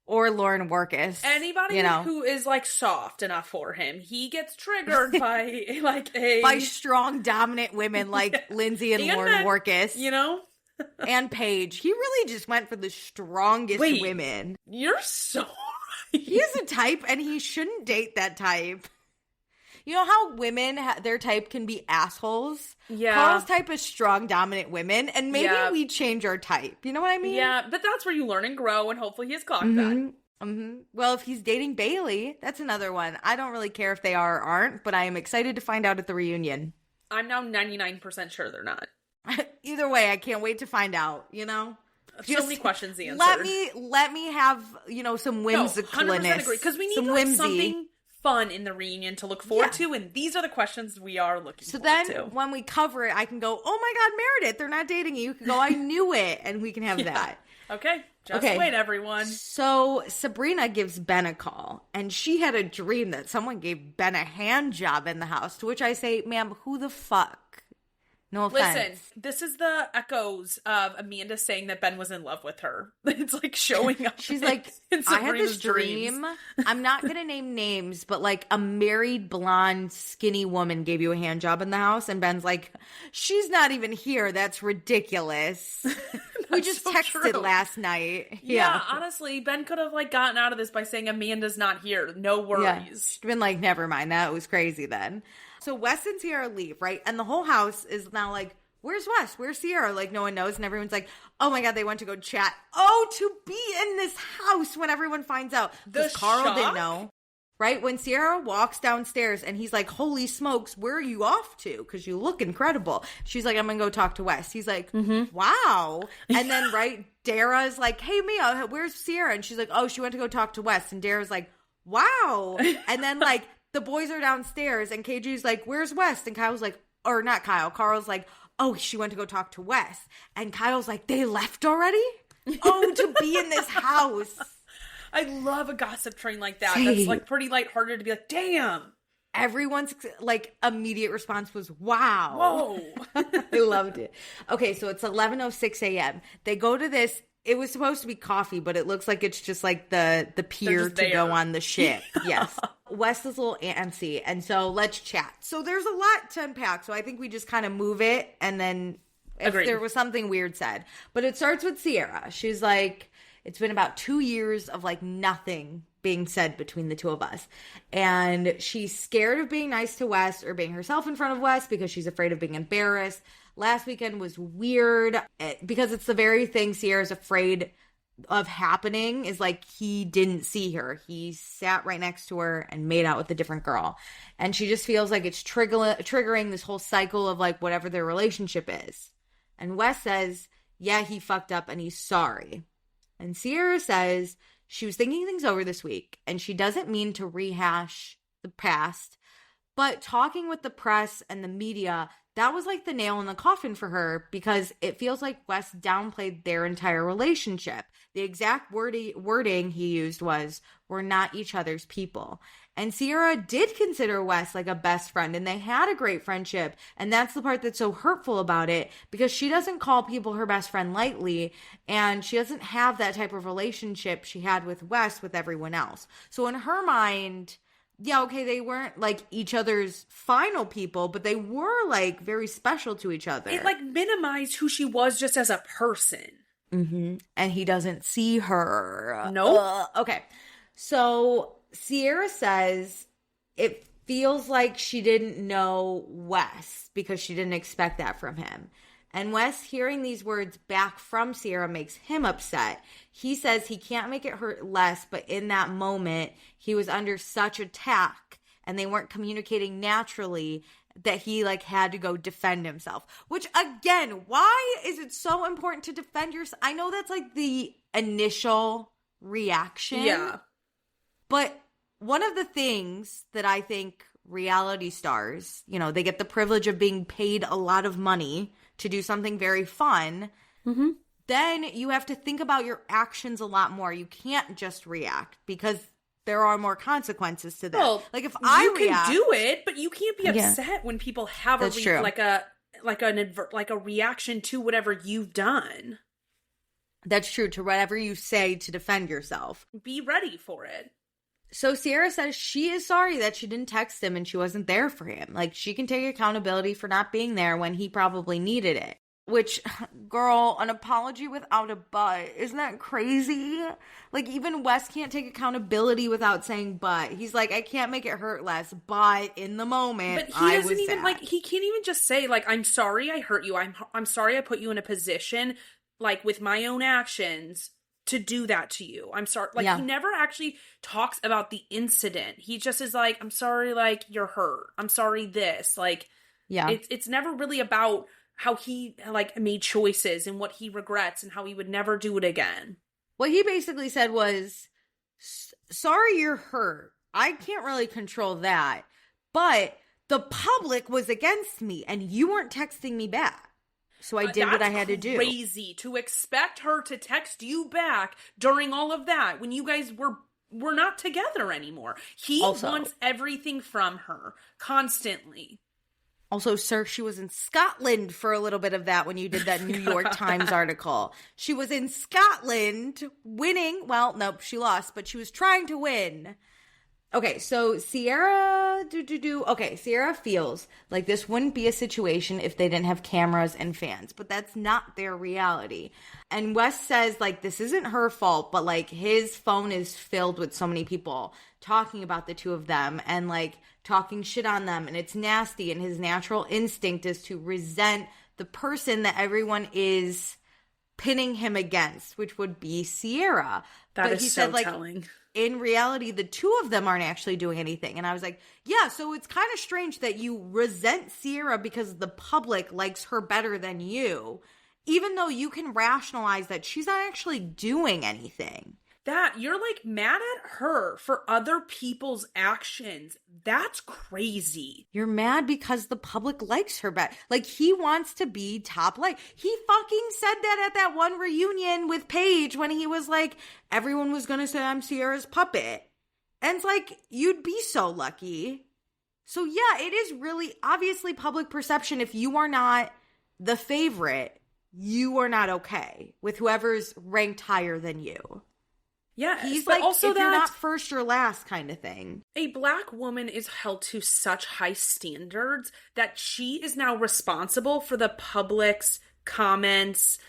or Lauren Workus. Anybody who is like soft enough for him, he gets triggered by like by strong, dominant women like Lindsay and Lauren Workus, and Paige. He really just went for the strongest women. You're so right. He is a type, and he shouldn't date that type. You know how women, their type can be assholes? Yeah. Carl's type is strong, dominant women, and maybe we change our type. You know what I mean? Yeah, but that's where you learn and grow, and hopefully he's clocked that. Mm-hmm. Well, if he's dating Bailey, that's another one. I don't really care if they are or aren't, but I am excited to find out at the reunion. I'm now 99% sure they're not. Either way, I can't wait to find out, So many questions answered. Let me have, some whimsicalness. 100% agree. Because we need something fun in the reunion to look forward to, and these are the questions we are looking forward to. So then when we cover it, I can go, "Oh my God, Meredith, they're not dating you." You can go, "I knew it," and we can have that. Okay. Just wait, everyone. So Sabrina gives Ben a call, and she had a dream that someone gave Ben a hand job in the house, to which I say, "Ma'am, who the fuck?" No offense. Listen, this is the echoes of Amanda saying that Ben was in love with her. It's like showing up. She's like, "I had this dream." I'm not going to name names, but like a married, blonde, skinny woman gave you a hand job in the house. And Ben's like, "She's not even here. That's ridiculous." We just texted last night. Yeah, honestly, Ben could have like gotten out of this by saying Amanda's not here. No worries. Yeah. She'd been like, "Never mind. That was crazy then." So Wes and Ciara leave, right? And the whole house is now like, "Where's Wes? Where's Ciara?" Like, no one knows. And everyone's like, "Oh my God, they went to go chat." Oh, to be in this house when everyone finds out. Because Carl didn't know. Right? When Ciara walks downstairs and he's like, "Holy smokes, where are you off to? Because you look incredible." She's like, "I'm going to go talk to Wes." He's like, "Wow." And then, Dara's like, "Hey, Mia, where's Ciara?" And she's like, "Oh, she went to go talk to Wes." And Dara's like, "Wow." And then, the boys are downstairs, and KG's like, "Where's Wes?" And Kyle's like, or not Kyle, Carl's like, "Oh, she went to go talk to Wes." And Kyle's like, "They left already?" Oh, to be in this house. I love a gossip train like that. That's like pretty lighthearted to be like, damn. Everyone's immediate response was, "Wow." Whoa. I loved it. Okay, so it's 11:06 a.m. They go to this. It was supposed to be coffee, but it looks like it's just like the pier to go on the ship. Yes. Wes is a little antsy, and so let's chat. So there's a lot to unpack, so I think we just kind of move it, and then if there was something weird said. But it starts with Ciara. She's like, "It's been about 2 years of nothing being said between the two of us." And she's scared of being nice to Wes or being herself in front of Wes because she's afraid of being embarrassed. Last weekend was weird because it's the very thing Ciara's afraid of happening is he didn't see her. He sat right next to her and made out with a different girl. And she just feels like it's triggering this whole cycle of whatever their relationship is. And Wes says, "Yeah, he fucked up and he's sorry." And Ciara says she was thinking things over this week and she doesn't mean to rehash the past, But talking with the press and the media, that was like the nail in the coffin for her because it feels like Wes downplayed their entire relationship. The exact wording he used was, "We're not each other's people." And Ciara did consider Wes like a best friend, and they had a great friendship. And that's the part that's so hurtful about it, because she doesn't call people her best friend lightly, and she doesn't have that type of relationship she had with Wes with everyone else. So in her mind, yeah, okay, they weren't like each other's final people, but they were like very special to each other. It like minimized who she was just as a person. Mm-hmm. And he doesn't see her. Nope. Okay. So Ciara says it feels like she didn't know Wes because she didn't expect that from him. And Wes hearing these words back from Ciara makes him upset. He says he can't make it hurt less, but in that moment, he was under such attack and they weren't communicating naturally that he like had to go defend himself. Which again, why is it so important to defend yourself? I know that's like the initial reaction. Yeah. But one of the things that I think reality stars, you know, they get the privilege of being paid a lot of money to do something very fun. Mm-hmm. Then you have to think about your actions a lot more. You can't just react because there are more consequences to that. Well, like if I can do it, but you can't be upset when people have a reaction to whatever you've done. That's true, to whatever you say to defend yourself. Be ready for it. So Ciara says she is sorry that she didn't text him and she wasn't there for him. Like, she can take accountability for not being there when he probably needed it. Which, girl, an apology without a but. Isn't that crazy? Like, even Wes can't take accountability without saying but. He's like, I can't make it hurt less, but in the moment, but he doesn't even, like, he can't even just say, like, I'm sorry I hurt you. I'm sorry I put you in a position, like, with my own actions to do that to you. I'm sorry. Like, he never actually talks about the incident. He just is like, I'm sorry, like, you're hurt. I'm sorry this. Like, it's never really about how he, like, made choices and what he regrets and how he would never do it again. What he basically said was, sorry you're hurt. I can't really control that. But the public was against me and you weren't texting me back. So I did what I had to do. Crazy to expect her to text you back during all of that when you guys were not together anymore. He wants everything from her constantly. Also, sir, she was in Scotland for a little bit of that when you did that New York Times article. She was in Scotland winning. Well, nope, she lost, but she was trying to win. Okay, so Ciara feels like this wouldn't be a situation if they didn't have cameras and fans, but that's not their reality. And Wes says, like, this isn't her fault, but, like, his phone is filled with so many people talking about the two of them and, like, talking shit on them, and it's nasty, and his natural instinct is to resent the person that everyone is pinning him against, which would be Ciara. That is so telling. In reality, the two of them aren't actually doing anything. And I was like, yeah, so it's kind of strange that you resent Ciara because the public likes her better than you, even though you can rationalize that she's not actually doing anything. That you're like mad at her for other people's actions. That's crazy. You're mad because the public likes her better. Like, he wants to be top like. He fucking said that at that one reunion with Paige when he was like, everyone was going to say I'm Ciara's puppet. And it's like, you'd be so lucky. So yeah, it is really obviously public perception. If you are not the favorite, you are not okay with whoever's ranked higher than you. Yeah, he's like, also if you're not first or last kind of thing. A black woman is held to such high standards that she is now responsible for the public's comments,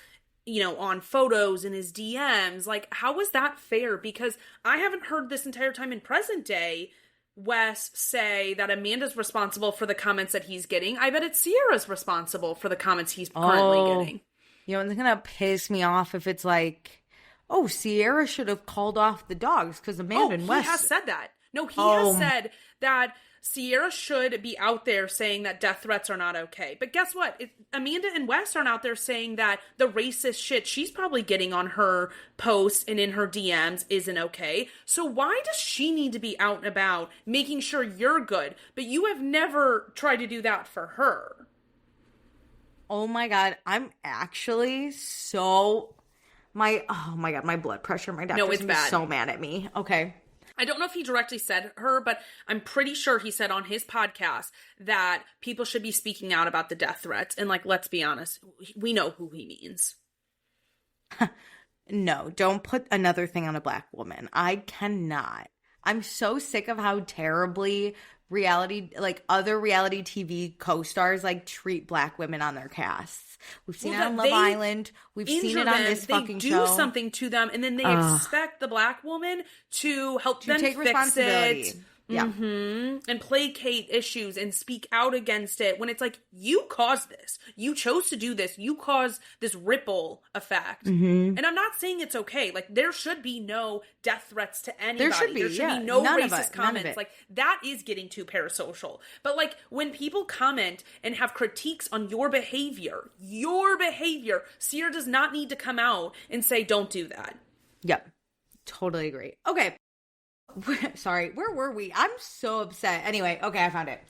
you know, on photos in his DMs. Like, how is that fair? Because I haven't heard this entire time in present day Wes say that Amanda's responsible for the comments that he's getting. I bet it's Ciara's responsible for the comments he's currently getting. You know, it's gonna piss me off if it's like, oh, Ciara should have called off the dogs because Amanda and Wes. He has said that. No, he has said that Ciara should be out there saying that death threats are not okay. But guess what? Amanda and Wes aren't out there saying that the racist shit she's probably getting on her posts and in her DMs isn't okay. So why does she need to be out and about making sure you're good? But you have never tried to do that for her. Oh my God. I'm actually so... oh my God, my blood pressure, my doctor's so mad at me. Okay. I don't know if he directly said her, but I'm pretty sure he said on his podcast that people should be speaking out about the death threats. And like, let's be honest, we know who he means. No, don't put another thing on a black woman. I cannot. I'm so sick of how terribly other reality TV co-stars treat black women on their casts. We've seen it on Love Island. We've seen it on this fucking show. They do something to them, and then they expect the black woman to help them take fix responsibility. It. Yeah. Mm-hmm. And placate issues and speak out against it when it's like, you caused this. You chose to do this. You caused this ripple effect. Mm-hmm. And I'm not saying it's okay. Like, there should be no death threats to anybody. There should be no racist comments. Like, that is getting too parasocial. But like, when people comment and have critiques on your behavior, Ciara does not need to come out and say, don't do that. Yep. Totally agree. Okay. Sorry, where were we? I'm so upset. Anyway, okay, I found it.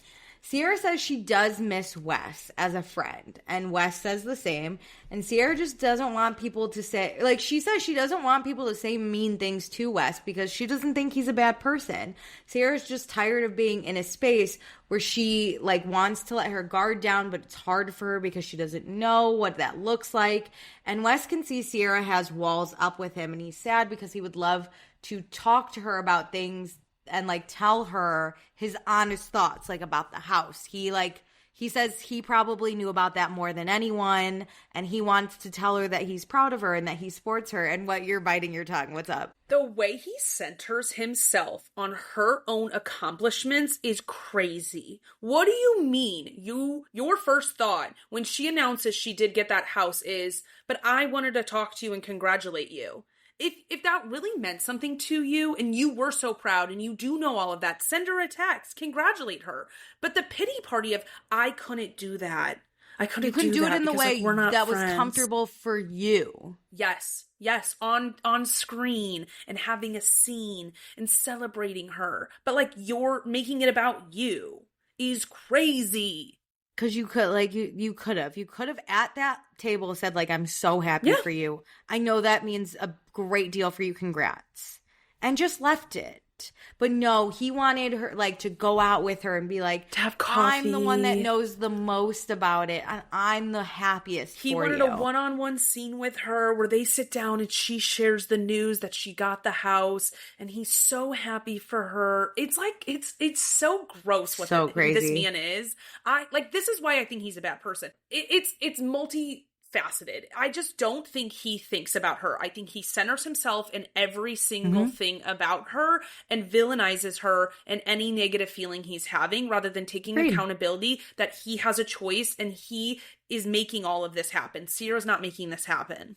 Ciara says she does miss Wes as a friend, and Wes says the same. And Ciara just doesn't want people to say, she says she doesn't want people to say mean things to Wes because she doesn't think he's a bad person. Ciara's just tired of being in a space where she wants to let her guard down, but it's hard for her because she doesn't know what that looks like. And Wes can see Ciara has walls up with him, and he's sad because he would love to talk to her about things and tell her his honest thoughts about the house. He says he probably knew about that more than anyone, and he wants to tell her that he's proud of her and that he supports her. And what, you're biting your tongue. What's up? The way he centers himself on her own accomplishments is crazy. What do you mean? Your first thought when she announces she did get that house is, but I wanted to talk to you and congratulate you. If that really meant something to you and you were so proud and you do know all of that, send her a text, congratulate her. But the pity party of, I couldn't do that. I couldn't do it in the way that was comfortable for you. Yes, on screen and having a scene and celebrating her. But you're making it about you is crazy. Because you could, you could have at that table said, I'm so happy for you. I know that means a great deal for you. Congrats. And just left it. But no, he wanted her, to go out with her and be to have coffee. I'm the one that knows the most about it. And I'm the happiest for you. He wanted a one-on-one scene with her where they sit down and she shares the news that she got the house. And he's so happy for her. It's it's so gross what this man is. This is why I think he's a bad person. It's multifaceted. I just don't think he thinks about her. I think he centers himself in every single thing about her and villainizes her and any negative feeling he's having rather than taking accountability that he has a choice and he is making all of this happen. Ciara's not making this happen.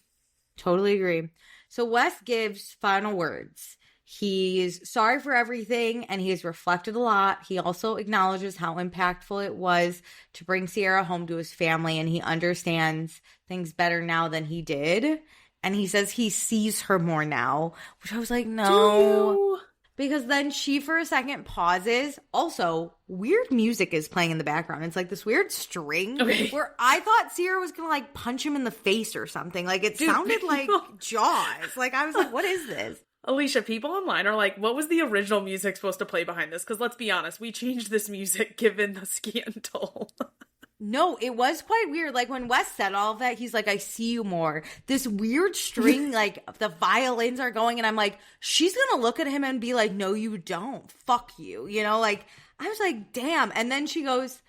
Totally agree. So Wes gives final words. He's sorry for everything, and he's reflected a lot. He also acknowledges how impactful it was to bring Ciara home to his family, and he understands things better now than he did. And he says he sees her more now, which I was like, no. Because then she, for a second, pauses. Also, weird music is playing in the background. It's this weird string where I thought Ciara was going to, punch him in the face or something. It sounded like Jaws. I was like, what is this? Alicia, people online are like, what was the original music supposed to play behind this? Because let's be honest, we changed this music given the scandal. No, it was quite weird. When Wes said all of that, he's like, I see you more. This weird string, the violins are going, and I'm like, she's going to look at him and be like, no, you don't. Fuck you. I was like, damn. And then she goes,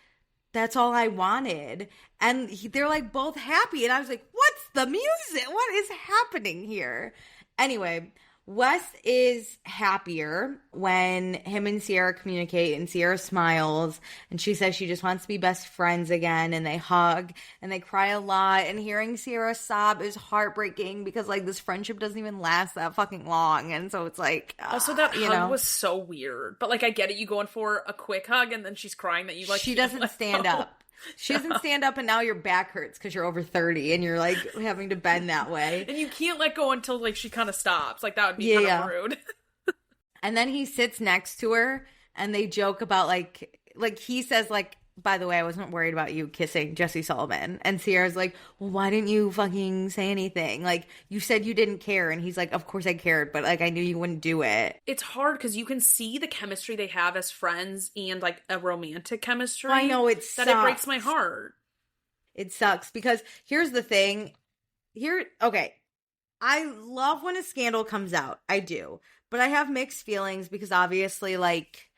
that's all I wanted. And they're both happy. And I was like, what's the music? What is happening here? Anyway, Wes is happier when him and Ciara communicate, and Ciara smiles, and she says she just wants to be best friends again, and they hug, and they cry a lot, and hearing Ciara sob is heartbreaking because, like, this friendship doesn't even last that fucking long, and so it's like, also, that hug was so weird, but, like, I get it, you going for a quick hug, and then she's crying that you, like, she doesn't stand up. She doesn't stand up, and now your back hurts because you're over 30 and you're like having to bend that way. And you can't let go until like she kind of stops. Like that would be kind of rude. And then he sits next to her and they joke about like he says like, by the way, I wasn't worried about you kissing Jesse Sullivan. And Ciara's like, well, why didn't you fucking say anything? Like, you said you didn't care. And he's like, of course I cared, but like I knew you wouldn't do it. It's hard because you can see the chemistry they have as friends and like a romantic chemistry. I know, it breaks my heart. It sucks because here's the thing. Okay, I love when a scandal comes out. I do. But I have mixed feelings because obviously, like,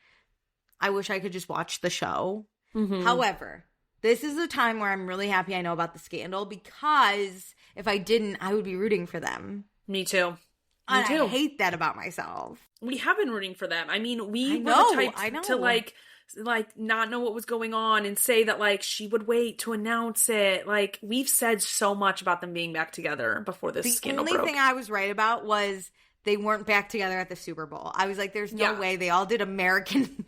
I wish I could just watch the show. Mm-hmm. However, this is a time where I'm really happy I know about the scandal because if I didn't, I would be rooting for them. Me too. I hate that about myself. We have been rooting for them. I mean, we were the type to like not know what was going on and say that like she would wait to announce it. Like we've said so much about them being back together before this scandal broke. The only thing I was right about was they weren't back together at the Super Bowl. I was like, there's no way. They all did American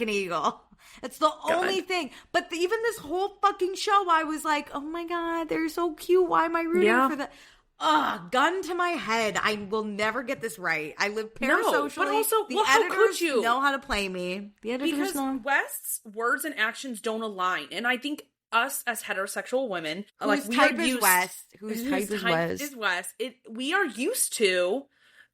Eagle. It's the only thing. But even this whole fucking show, I was like, oh my God, they're so cute. Why am I rooting for that? Gun to my head. I will never get this right. I live parasocially. No, but also, the editors know how to play me. The editors because know. West's words and actions don't align. And I think us as heterosexual women, whose type is West? Whose type is West? We are used to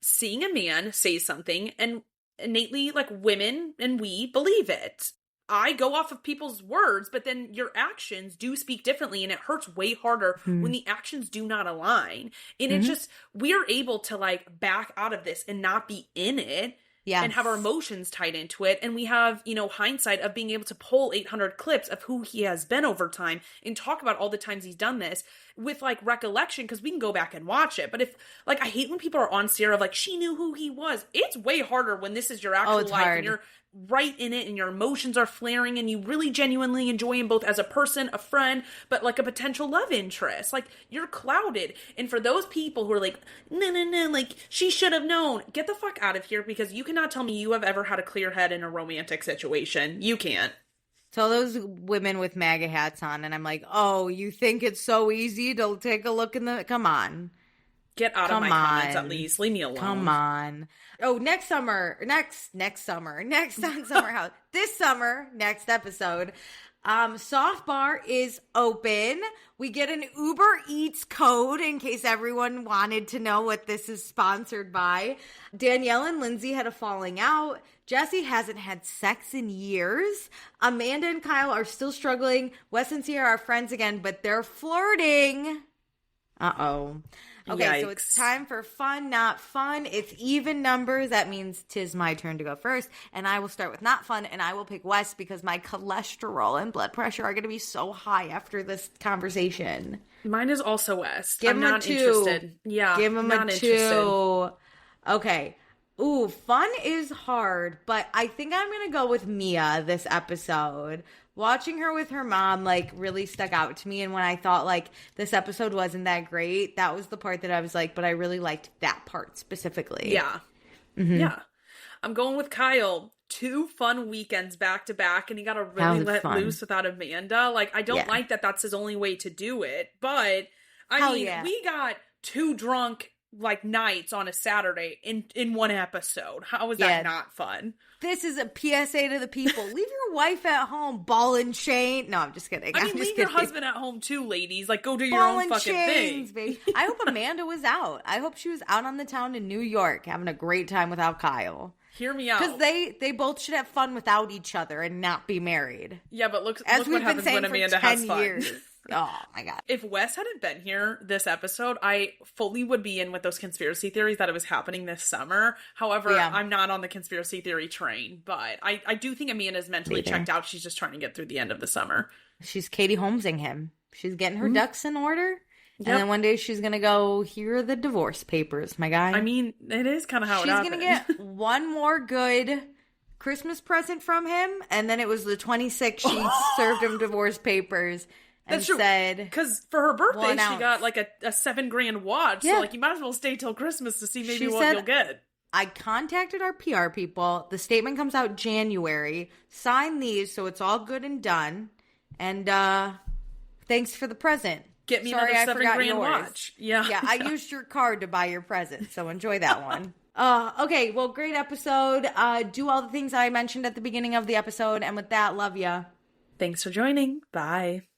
seeing a man say something and innately, like, women and we believe it. I go off of people's words, but then your actions do speak differently, and it hurts way harder when the actions do not align. And it just, we're able to like back out of this and not be in it. Yes. And have our emotions tied into it. And we have, hindsight of being able to pull 800 clips of who he has been over time and talk about all the times he's done this with like recollection, because we can go back and watch it. But if, like, I hate when people are on Ciara, like, she knew who he was. It's way harder when this is your actual life and you're right in it and your emotions are flaring and you really genuinely enjoy him both as a person, a friend, but like a potential love interest. Like, you're clouded. And for those people who are like, no, like, she should have known, get the fuck out of here, because you cannot tell me you have ever had a clear head in a romantic situation. You can't. So those women with MAGA hats on, and I'm like, oh, you think it's so easy to take a look in the... Come on. Get out of my comments, at least. Leave me alone. Come on. Oh, next on Summer House. This summer, next episode, Soft Bar is open. We get an Uber Eats code in case everyone wanted to know what this is sponsored by. Danielle and Lindsay had a falling out. Jesse hasn't had sex in years. Amanda and Kyle are still struggling. Wes and Ciara are friends again, but they're flirting. Uh-oh. Okay, yikes. So it's time for fun, not fun. It's even numbers. That means 'tis my turn to go first. And I will start with not fun, and I will pick Wes because my cholesterol and blood pressure are going to be so high after this conversation. Mine is also Wes. I'm not interested. Yeah, give him a 2. Okay. Ooh, fun is hard, but I think I'm going to go with Mia this episode. Watching her with her mom, like, really stuck out to me. And when I thought, like, this episode wasn't that great, that was the part that I was like, but I really liked that part specifically. Yeah. Mm-hmm. Yeah. I'm going with Kyle. 2 fun weekends back to back, and he got to really let loose without Amanda. Like, I don't like that that's his only way to do it, but, I mean, we got 2 drunk, like, nights on a Saturday in one episode. How was that not fun? This is a PSA to the people. Leave your wife at home, ball and chain. No, I'm just kidding. I mean, leave your husband at home too, ladies. Like, go do your own fucking thing. Baby. I hope Amanda was out. I hope she was out on the town in New York having a great time without Kyle. Hear me out. Because they both should have fun without each other and not be married. Yeah, but look what happens when Amanda has fun. Years. Oh my God. If Wes hadn't been here this episode, I fully would be in with those conspiracy theories that it was happening this summer. However, I'm not on the conspiracy theory train, but I do think Amanda's mentally checked out. She's just trying to get through the end of the summer. She's Katie Holmesing him. She's getting her ducks in order. And then one day she's going to go, here are the divorce papers, my guy. I mean, it is kind of how it happened. She's going to get one more good Christmas present from him. And then it was the 26th. She served him divorce papers and said... Because for her birthday, she got like a $7,000 watch. Yeah. So like, you might as well stay till Christmas to see maybe what you'll get. I contacted our PR people. The statement comes out January. Sign these so it's all good and done. And thanks for the present. Get me another $7,000 watch. Yeah. Yeah, I used your card to buy your present, so enjoy that one. Okay, well, great episode. Do all the things I mentioned at the beginning of the episode, and with that, love ya. Thanks for joining. Bye.